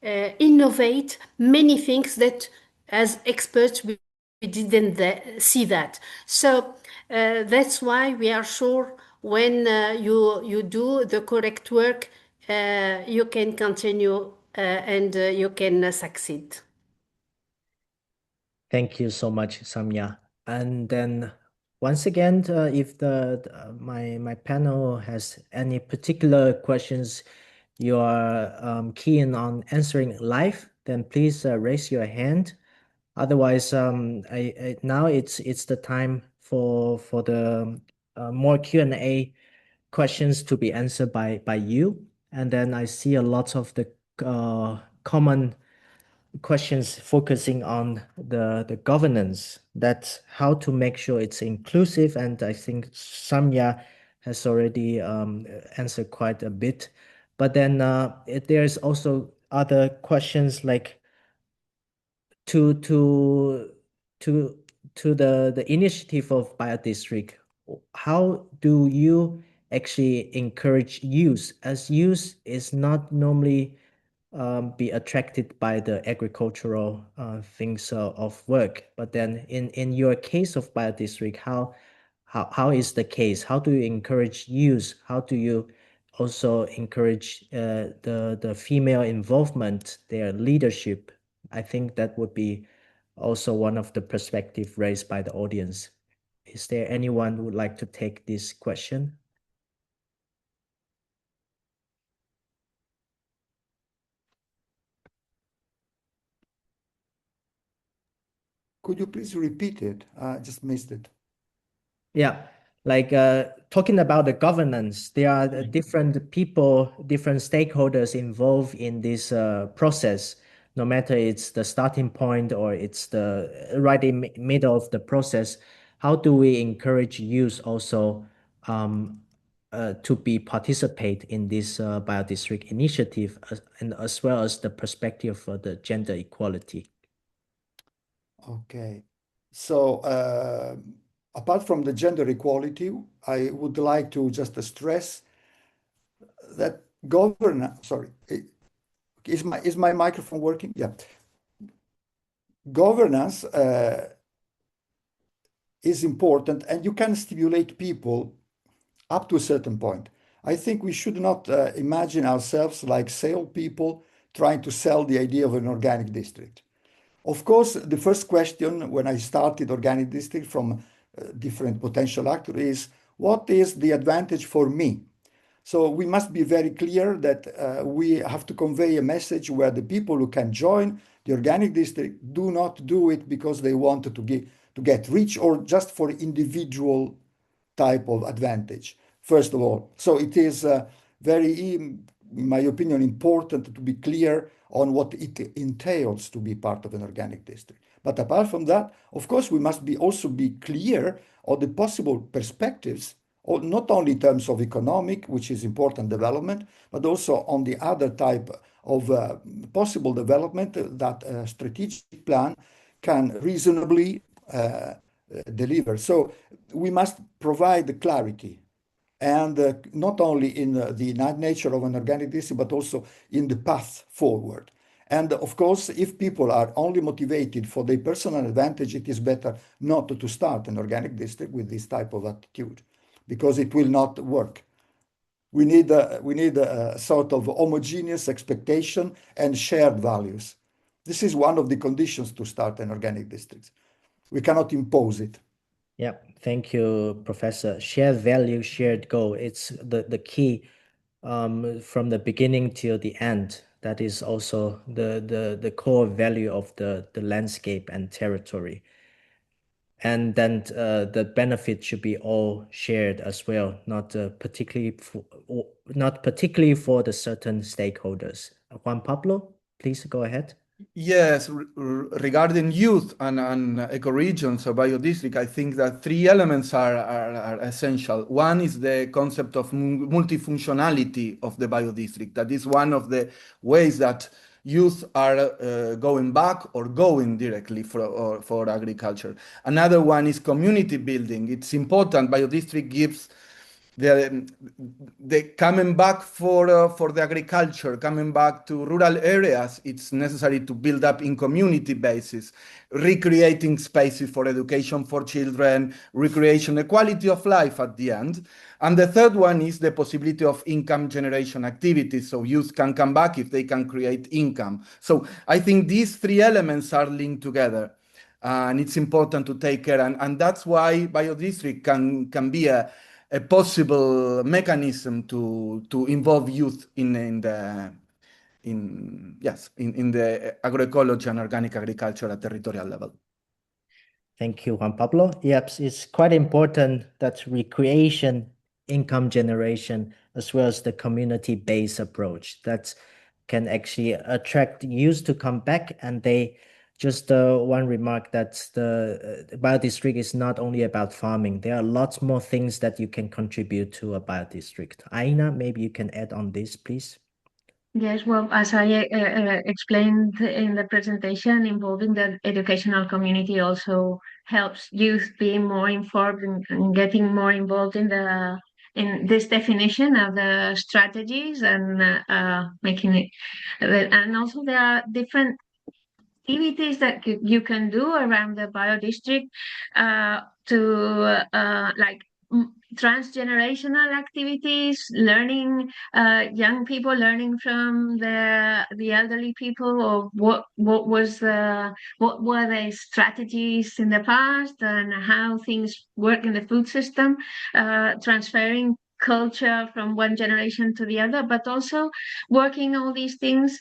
S4: innovate many things that as experts we didn't see that. So that's why we are sure when you do the correct work, you can continue and you can succeed.
S1: Thank you so much, Samya. And then once again, if my panel has any particular questions you are keen on answering live, then please raise your hand. Otherwise, now it's the time for the more Q&A questions to be answered by you. And then I see a lot of the common questions focusing on the governance. That's how to make sure it's inclusive. And I think Samya has already answered quite a bit. But then there's also other questions like to to to to the initiative of biodistrict. How do you actually encourage use, as use is not normally be attracted by the agricultural things of work. But then in your case of biodistrict, how is the case? How do you encourage use? How do you also encourage the female involvement, their leadership? I think that would be also one of the perspective raised by the audience. Is there anyone who would like to take this question?
S2: Could you please repeat it? I just missed it.
S1: Yeah, like talking about the governance, there are different people, different stakeholders involved in this process, no matter it's the starting point or it's the right in middle of the process. How do we encourage youth also to be participate in this biodistrict initiative and as well as the perspective for the gender equality?
S2: Okay. So apart from the gender equality, I would like to just stress that governance, sorry, is my microphone working? Yeah. Governance is important, and you can stimulate people up to a certain point. I think we should not imagine ourselves like salespeople trying to sell the idea of an organic district. Of course, the first question when I started organic district from different potential actors is, what is the advantage for me? So we must be very clear that we have to convey a message where the people who can join the organic district do not do it because they want to get rich or just for individual type of advantage, first of all. So it is very, in my opinion, important to be clear on what it entails to be part of an organic district. But apart from that, of course, we must also be clear on the possible perspectives, or not only in terms of economic, which is important development, but also on the other type of possible development that a strategic plan can reasonably deliver. So we must provide clarity, and not only in the nature of an organic district, but also in the path forward. And of course, if people are only motivated for their personal advantage, it is better not to start an organic district with this type of attitude, because it will not work. We need a sort of homogeneous expectation and shared values. This is one of the conditions to start an organic district. We cannot impose it.
S1: Yeah, thank you, Professor. Shared value, shared goal. It's the key from the beginning till the end. That is also the core value of the landscape and territory. And then the benefit should be all shared as well, not particularly for the certain stakeholders. Juan Pablo, please go ahead.
S3: Yes, regarding youth and ecoregions or biodistrict, I think that three elements are essential. One is the concept of multifunctionality of the biodistrict. That is one of the ways that youth are going back or going directly for agriculture. Another one is community building. It's important. Biodistrict gives the coming back for the agriculture, coming back to rural areas, it's necessary to build up in community basis, recreating spaces for education for children, recreation, the quality of life at the end. And the third one is the possibility of income generation activities. So youth can come back if they can create income. So I think these three elements are linked together. And it's important to take care. And that's why biodistrict can be a possible mechanism to involve youth in the agroecology and organic agriculture at territorial level.
S1: Thank you, Juan Pablo. Yep, it's quite important that recreation, income generation, as well as the community-based approach. can actually attract youth to come back. And they just one remark that the biodistrict is not only about farming. There are lots more things that you can contribute to a biodistrict. Aina, maybe you can add on this, please.
S5: Yes, well, as I explained in the presentation, involving the educational community also helps youth being more informed and getting more involved in this definition of the strategies and making it. And also there are different activities that you can do around the biodistrict to like transgenerational activities, learning, young people learning from the elderly people, or what were the strategies in the past and how things work in the food system, transferring culture from one generation to the other, but also working all these things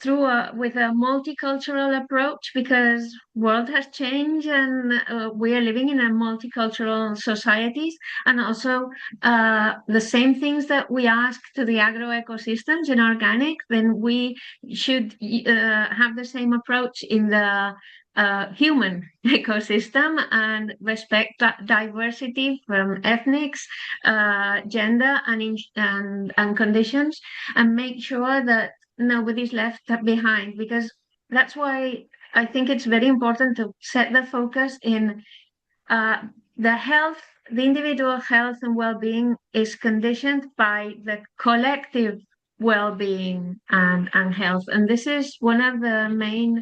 S5: through with a multicultural approach, because world has changed and we are living in a multicultural societies, and also the same things that we ask to the agro ecosystems in organic, then we should have the same approach in the human ecosystem and respect diversity from ethnics, gender, and conditions, and make sure that nobody's left behind, because that's why I think it's very important to set the focus in the health. The individual health and well-being is conditioned by the collective well-being and health, and this is one of the main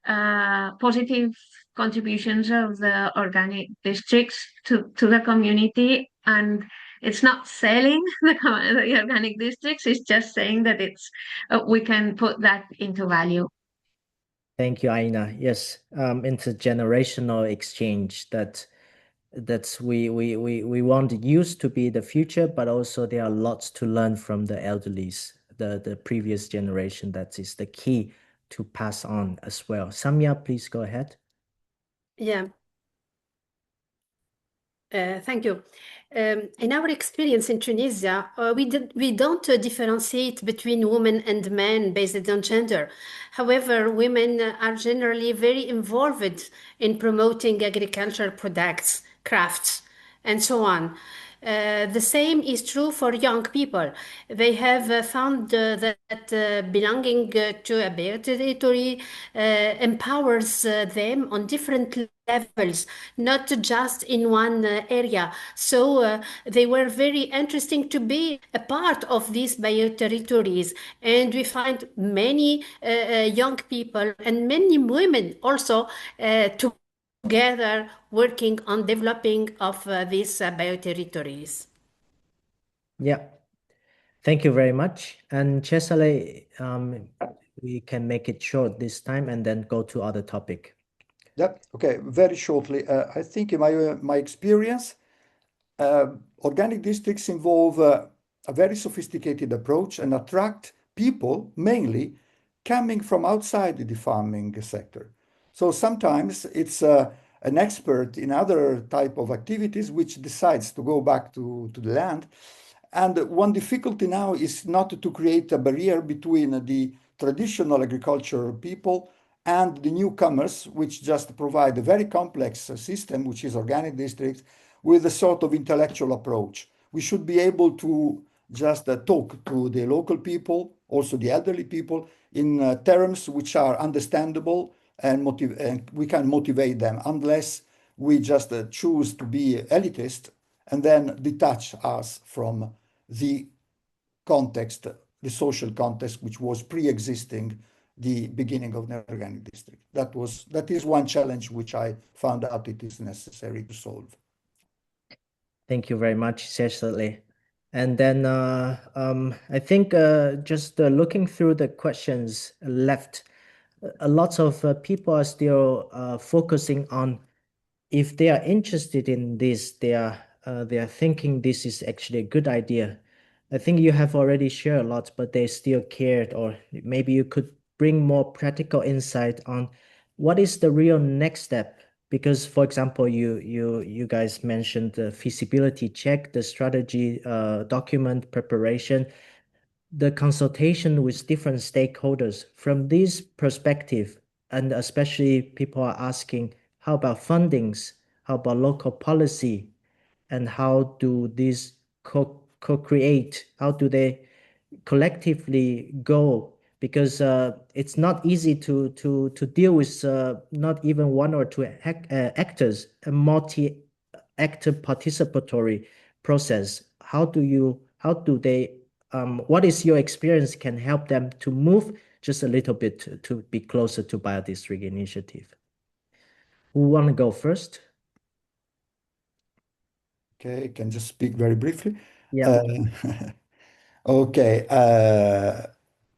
S5: positive contributions of the organic districts to the community. And it's not selling the organic districts, it's just saying that it's we can put that into value.
S1: Thank you, Aina. Yes, intergenerational exchange that's we want youth to be the future, but also there are lots to learn from the elderlies, the previous generation. That is the key to pass on as well. Samia, please go ahead.
S4: Yeah. Thank you. In our experience in Tunisia, we don't differentiate between women and men based on gender. However, women are generally very involved in promoting agricultural products, crafts, and so on. The same is true for young people. They have found that belonging to a territory empowers them on different levels, not just in one area. So they were very interesting to be a part of these bioterritories. And we find many young people and many women also together working on developing of these bioterritories.
S1: Yeah, thank you very much. And Cesare, we can make it short this time and then go to other topic.
S2: Yep. Okay. Very shortly, I think in my experience, organic districts involve a very sophisticated approach and attract people mainly coming from outside the farming sector. So sometimes it's an expert in other type of activities which decides to go back to the land. And one difficulty now is not to create a barrier between the traditional agricultural people and the newcomers, which just provide a very complex system, which is organic districts, with a sort of intellectual approach. We should be able to just talk to the local people, also the elderly people, in terms which are understandable, and we can motivate them, unless we just choose to be elitist and then detach us from the context, the social context, which was pre-existing the beginning of the organic district. That is one challenge which I found out it is necessary to solve.
S1: Thank you very much, Cecily. And then I think just looking through the questions left, a lot of people are still focusing on if they are interested in this, they are thinking this is actually a good idea. I think you have already shared a lot, but they still cared, or maybe you could bring more practical insight on what is the real next step. Because, for example, you guys mentioned the feasibility check, the strategy document preparation. the consultation with different stakeholders from this perspective, and especially people are asking, how about fundings? How about local policy? And how do these co-create? How do they collectively go? Because it's not easy to deal with not even one or two actors, a multi-actor participatory process. How do they, what is your experience can help them to move just a little bit to be closer to biodistrict initiative? Who want to go first?
S2: Okay, I can just speak very briefly.
S1: Yeah.
S2: Uh, okay.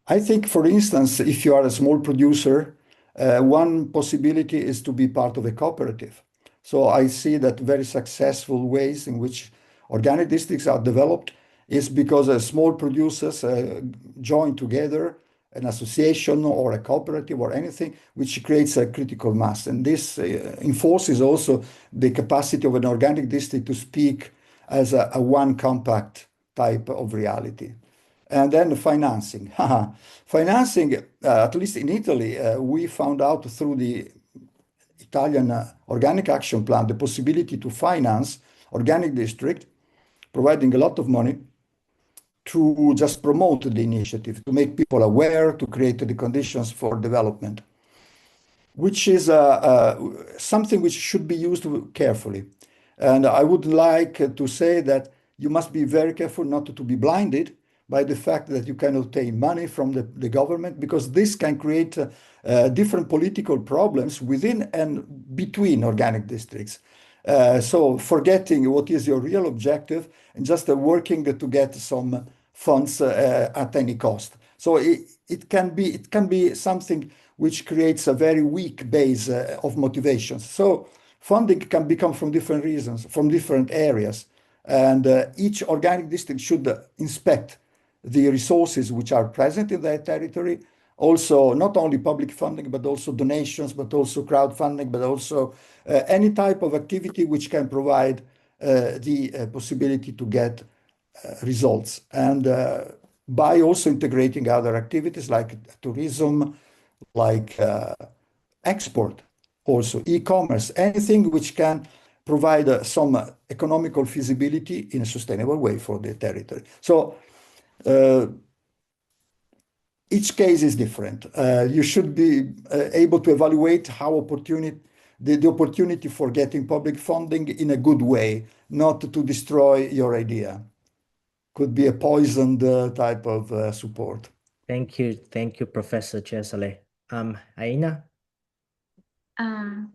S2: I think, for instance, if you are a small producer, one possibility is to be part of a cooperative. So I see that very successful ways in which organic districts are developed is because small producers join together an association or a cooperative or anything, which creates a critical mass. And this enforces also the capacity of an organic district to speak as a one compact type of reality. And then financing. Financing, at least in Italy, we found out through the Italian Organic Action Plan the possibility to finance organic district, providing a lot of money to just promote the initiative, to make people aware, to create the conditions for development, which is something which should be used carefully. And I would like to say that you must be very careful not to be blinded by the fact that you can obtain money from the government, because this can create different political problems within and between organic districts. So forgetting what is your real objective and just working to get some funds at any cost. So it can be something which creates a very weak base of motivation. So funding can become from different reasons, from different areas, and each organic district should inspect the resources which are present in their territory. Also, not only public funding, but also donations, but also crowdfunding, but also any type of activity which can provide the possibility to get results. And by also integrating other activities like tourism, like export, also e-commerce, anything which can provide some economical feasibility in a sustainable way for the territory. So each case is different. You should be able to evaluate how the opportunity for getting public funding in a good way, not to destroy your idea. Could be a poisoned type of support.
S1: Thank you, Professor Cesale. Aina?
S5: Um,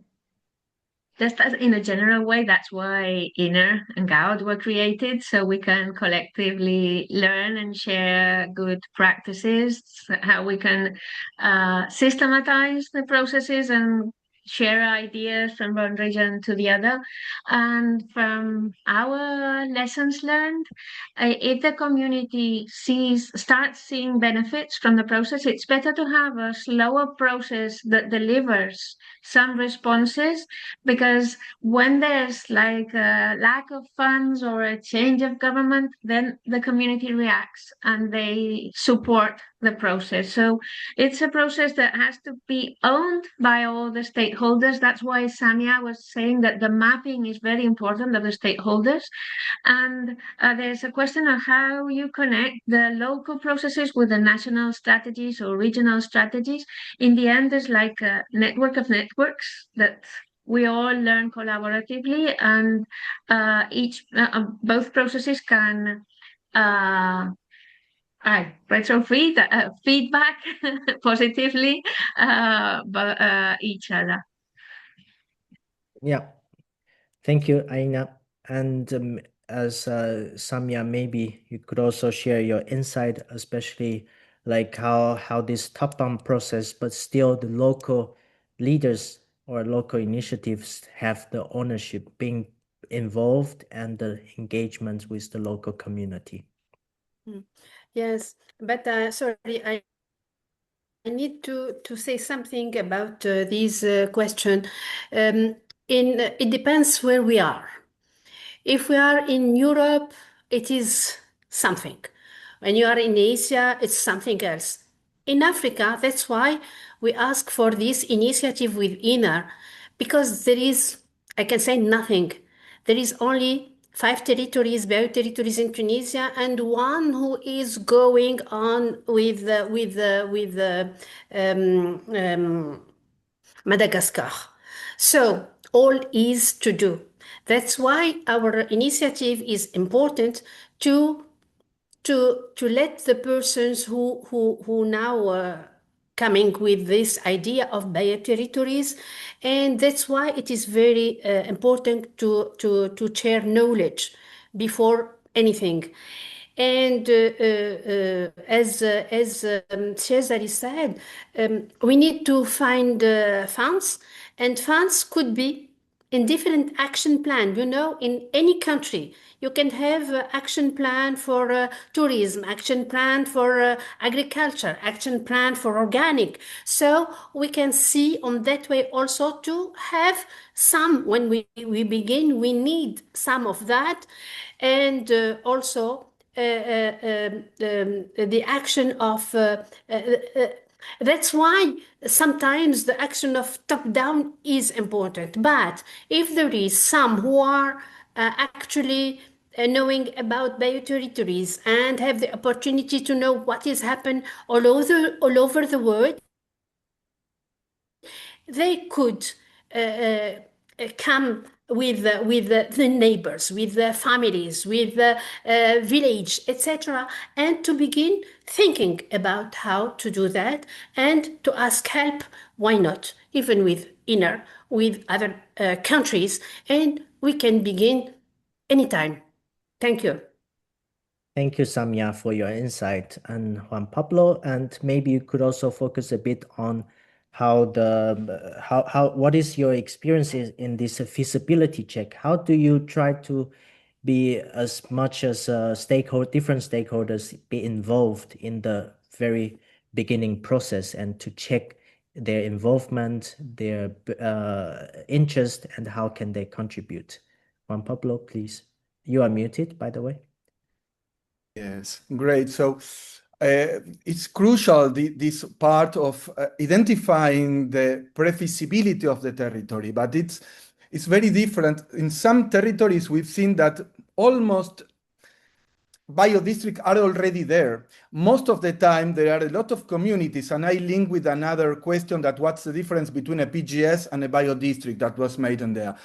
S5: just as in a general way, that's why INNER and GAUD were created, so we can collectively learn and share good practices, how we can systematize the processes and share ideas from one region to the other. And from our lessons learned, if the community starts seeing benefits from the process, it's better to have a slower process that delivers some responses, because when there's like a lack of funds or a change of government, then the community reacts and they support the process. So it's a process that has to be owned by all the stakeholders. That's why Samia was saying that the mapping is very important of the stakeholders. And there's a question of how you connect the local processes with the national strategies or regional strategies. In the end, there's like a network of networks that we all learn collaboratively, and both processes can feedback positively each other.
S1: Yeah. Thank you, Aina. And as Samia, maybe you could also share your insight, especially like how this top-down process, but still the local leaders or local initiatives have the ownership, being involved, and the engagement with the local community.
S4: Yes, but sorry, I need to say something about this question. It depends where we are. If we are in Europe, it is something. When you are in Asia, it's something else. In Africa, that's why we ask for this initiative with INER, because there is, I can say nothing. There is only 5 territories, bioterritories in Tunisia, and one who is going on with Madagascar. So all is to do. That's why our initiative is important to to let the persons who now coming with this idea of bioterritories, and that's why it is very important to share knowledge before anything. And as Cesare said, we need to find funds, and funds could be in different action plan. You know, in any country, you can have action plan for tourism, action plan for agriculture, action plan for organic. So we can see on that way also to have some, when we begin, we need some of that. And also the action of that's why sometimes the action of top down is important. But if there is some who are actually knowing about bioterritories and have the opportunity to know what is happening all over the world, they could come with the neighbors, with the families, with the village, etc., and to begin thinking about how to do that and to ask help. Why not? Even with INER, with other countries, and we can begin anytime. Thank you.
S1: Thank you, Samia, for your insight. And Juan Pablo, and maybe you could also focus a bit on what is your experience in this feasibility check? How do you try to be as much as different stakeholders be involved in the very beginning process and to check their involvement, their interest, and how can they contribute? Juan Pablo, please. You are muted, by the way.
S3: Yes, great. So it's crucial, this part of identifying the pre-feasibility of the territory, but it's very different. In some territories, we've seen that almost biodistricts are already there. Most of the time, there are a lot of communities, and I link with another question, that what's the difference between a PGS and a biodistrict that was made in there.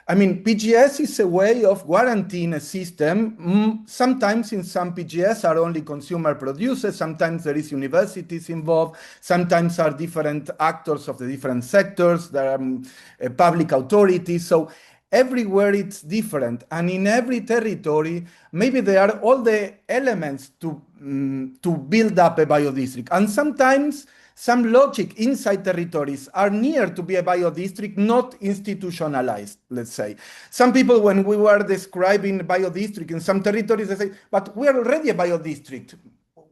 S3: I mean, PGS is a way of guaranteeing a system. Sometimes in some PGS are only consumer producers, sometimes there is universities involved, sometimes are different actors of the different sectors, there are public authorities. So everywhere it's different. And in every territory, maybe there are all the elements to build up a biodistrict. And sometimes some logic inside territories are near to be a biodistrict, not institutionalized, let's say. Some people, when we were describing biodistrict in some territories, they say, but we are already a biodistrict.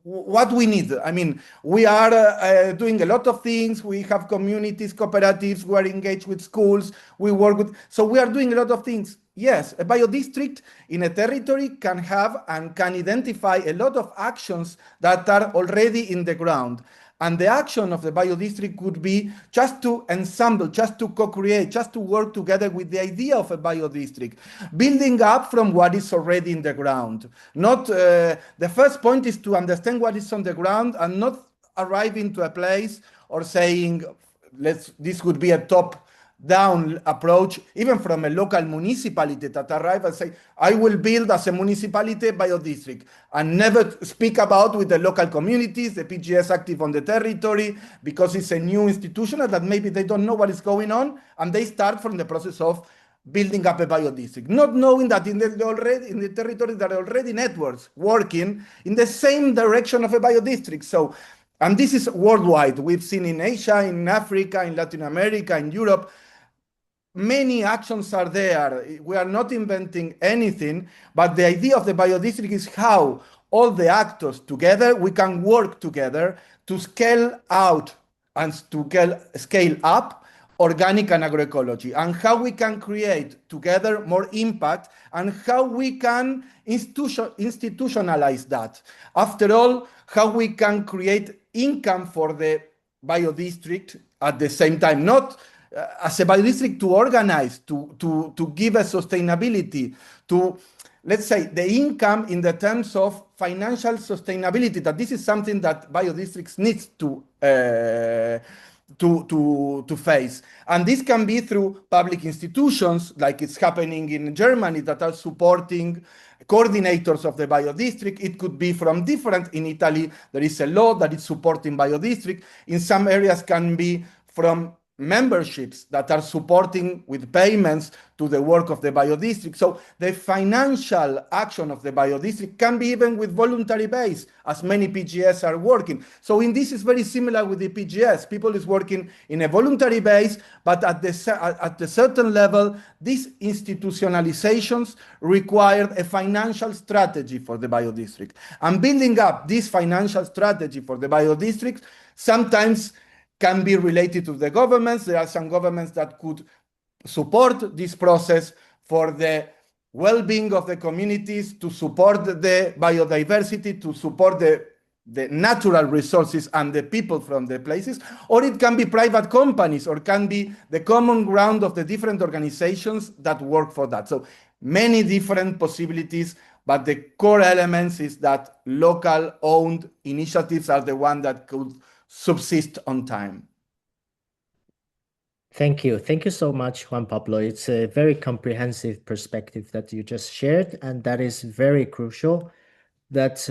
S3: What we need? I mean, we are doing a lot of things. We have communities, cooperatives, we are engaged with schools, we work with, so we are doing a lot of things. Yes, a biodistrict in a territory can have and can identify a lot of actions that are already in the ground. And the action of the biodistrict could be just to ensemble, just to co-create, just to work together with the idea of a biodistrict, building up from what is already in the ground. Not the first point is to understand what is on the ground and not arriving to a place or saying, this would be a top down approach, even from a local municipality that arrive and say, I will build as a municipality a biodistrict, and never speak about with the local communities, the PGS active on the territory, because it's a new institution that maybe they don't know what is going on, and they start from the process of building up a biodistrict, not knowing that in the territory there are already networks working in the same direction of a biodistrict. So, and this is worldwide. We've seen in Asia, in Africa, in Latin America, in Europe, many actions are there. We are not inventing anything, but the idea of the biodistrict is how all the actors together, we can work together to scale out and to scale up organic and agroecology, and how we can create together more impact, and how we can institutionalize that. After all, how we can create income for the biodistrict at the same time, not as a biodistrict to organize, to give a sustainability, to, let's say, the income in the terms of financial sustainability, that this is something that biodistricts needs to face. And this can be through public institutions, like it's happening in Germany, that are supporting coordinators of the biodistrict. It could be from different, in Italy, there is a law that is supporting biodistrict. In some areas can be from memberships that are supporting with payments to the work of the biodistrict. So the financial action of the biodistrict can be even with voluntary base, as many PGS are working. So in this is very similar with the PGS. People is working in a voluntary base, but at the certain level, these institutionalizations required a financial strategy for the biodistrict. And building up this financial strategy for the biodistrict sometimes can be related to the governments. There are some governments that could support this process for the well-being of the communities, to support the biodiversity, to support the natural resources and the people from the places, or it can be private companies, or can be the common ground of the different organizations that work for that. So many different possibilities, but the core elements is that local owned initiatives are the one that could subsist on time.
S1: Thank you. Thank you so much, Juan Pablo. It's a very comprehensive perspective that you just shared, and that is very crucial, that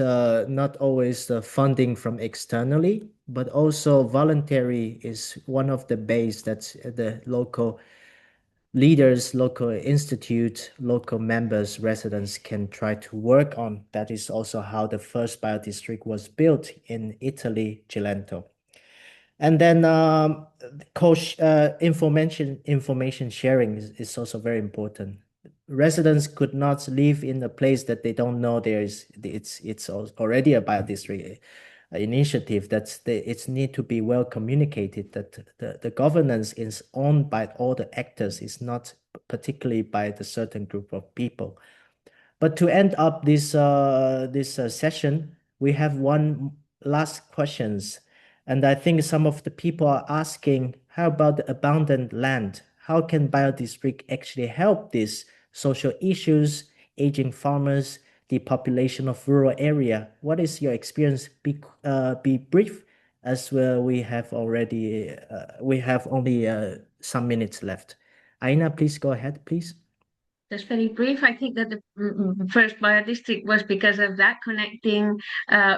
S1: not always the funding from externally, but also voluntary is one of the base that the local leaders, local institute, local members, residents can try to work on. That is also how the first biodistrict was built in Italy, Cilento. And then information sharing is also very important. Residents could not live in a place that they don't know it's already a biodistrict initiative. It's need to be well communicated, that the governance is owned by all the actors, is not particularly by the certain group of people. But to end up this session, we have one last questions. And I think some of the people are asking, how about the abundant land? How can biodistrict actually help these social issues, aging farmers, the population of rural area? What is your experience? Be brief, as well. We have only some minutes left. Aina, please go ahead, please.
S5: Just very brief. I think that the first biodistrict was because of that, connecting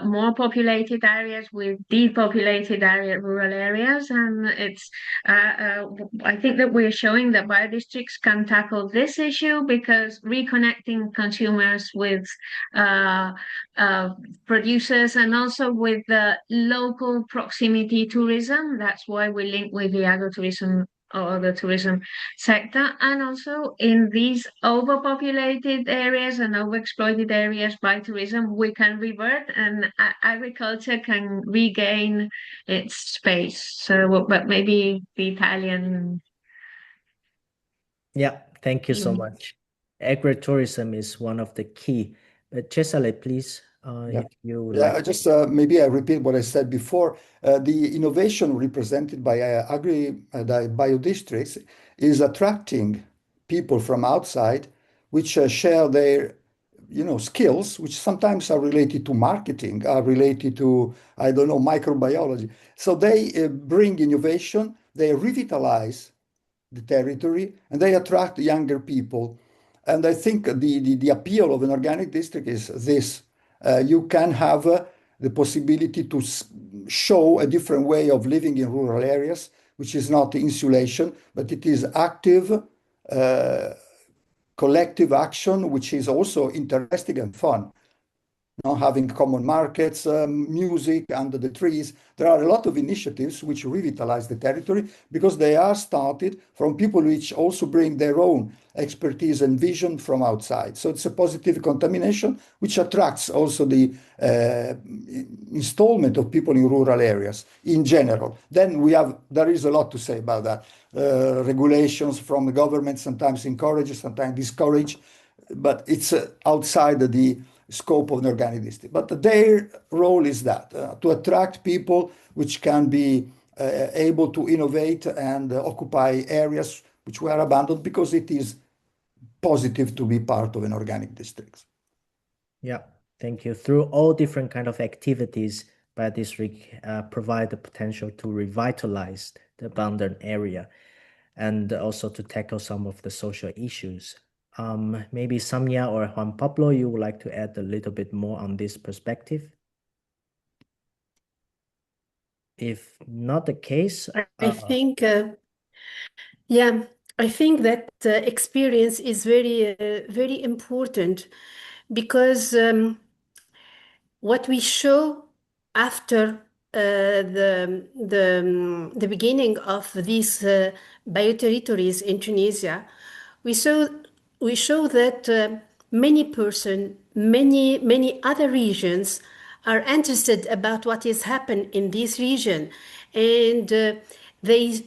S5: more populated areas with depopulated rural areas, and it's. I think that we're showing that biodistricts can tackle this issue, because reconnecting consumers with producers, and also with the local proximity tourism. That's why we link with the agritourism or the tourism sector. And also in these overpopulated areas and overexploited areas by tourism, we can revert, and agriculture can regain its space. So, but maybe the Italian.
S1: Yeah, thank you so much. Agritourism is one of the key. Cesare, please, if you would like.
S2: I just maybe I repeat what I said before. The innovation represented by the biodistricts is attracting people from outside, which share their skills, which sometimes are related to marketing, are related to, I don't know, microbiology. So they bring innovation, they revitalize the territory, and they attract younger people. And I think the appeal of an organic district is this. You can have the possibility to show a different way of living in rural areas, which is not insulation, but it is active, collective action, which is also interesting and fun. having common markets, music under the trees. There are a lot of initiatives which revitalize the territory because they are started from people which also bring their own expertise and vision from outside. So it's a positive contamination which attracts also the installment of people in rural areas in general. Then there is a lot to say about that. Regulations from the government sometimes encourage, sometimes discourage, but it's outside the scope of an organic district. But their role is that to attract people which can be able to innovate and occupy areas which were abandoned because it is positive to be part of an organic district.
S1: Yeah, thank you. Through all different kind of activities, biodistrict provide the potential to revitalize the abandoned area and also to tackle some of the social issues. Maybe Samia or Juan Pablo, you would like to add a little bit more on this perspective? If not the case,
S4: I think, yeah, I think that experience is very important because what we show after the beginning of these bioterritories in Tunisia, we saw we show that many other regions are interested about what is happening in this region, and they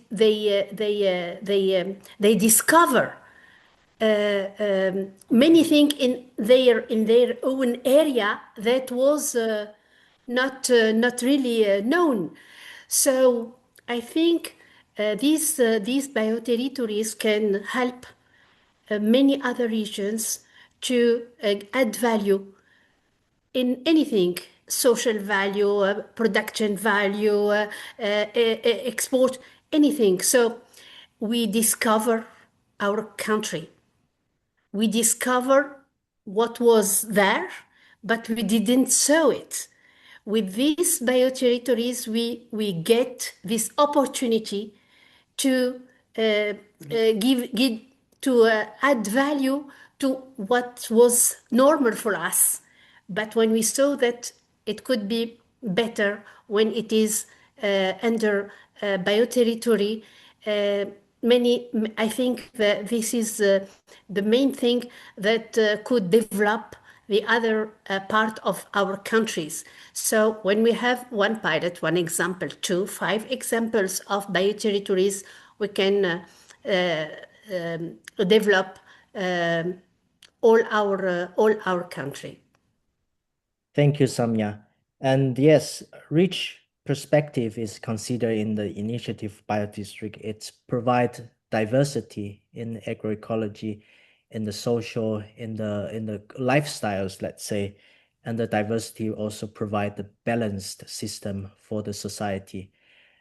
S4: discover many things in their own area that was not really known. So I think these bioterritories can help many other regions to add value in anything, social value, production value, export, anything. So we discover our country. We discover what was there, but we didn't show it. With these bioterritories, we get this opportunity to give to add value to what was normal for us. But when we saw that it could be better when it is under bioterritory, I think that this is the main thing that could develop the other part of our countries. So when we have one pilot, one example, two, five examples of bioterritories, we can develop all our country.
S1: Thank you, Samya. And yes, rich perspective is considered in the initiative biodistrict. It's provide diversity in agroecology, in the social, in the lifestyles, let's say, and the diversity also provide the balanced system for the society.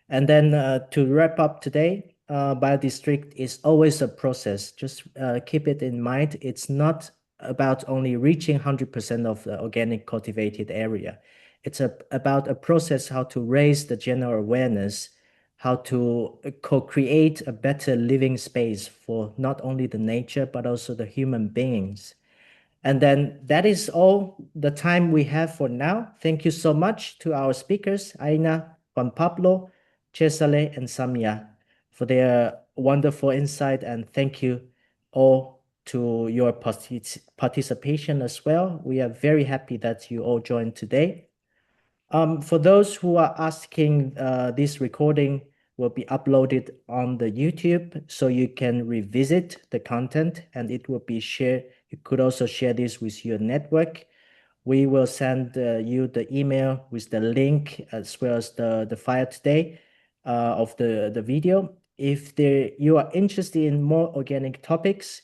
S1: And then to wrap up today, biodistrict is always a process. Just keep it in mind. It's not about only reaching 100% of the organic cultivated area. It's about a process how to raise the general awareness, how to co-create a better living space for not only the nature, but also the human beings. And then that is all the time we have for now. Thank you so much to our speakers, Aina, Juan Pablo, Cesare, and Samia, for their wonderful insight. And thank you all to your participation as well. We are very happy that you all joined today. For those who are asking, this recording will be uploaded on the YouTube, so you can revisit the content and it will be shared. You could also share this with your network. We will send you the email with the link as well as the file today of the video. If you are interested in more organic topics,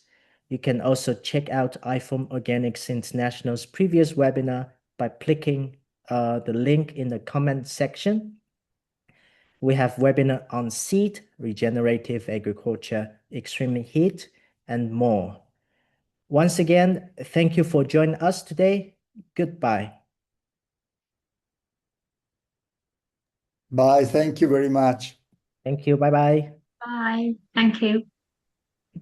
S1: you can also check out ifoam-organics International's previous webinar by clicking the link in the comment section. We have webinar on seed, regenerative agriculture, extreme heat, and more. Once again, thank you for joining us today. Goodbye.
S2: Bye. Thank you very much.
S1: Thank you. Bye-bye.
S5: Bye. Thank you.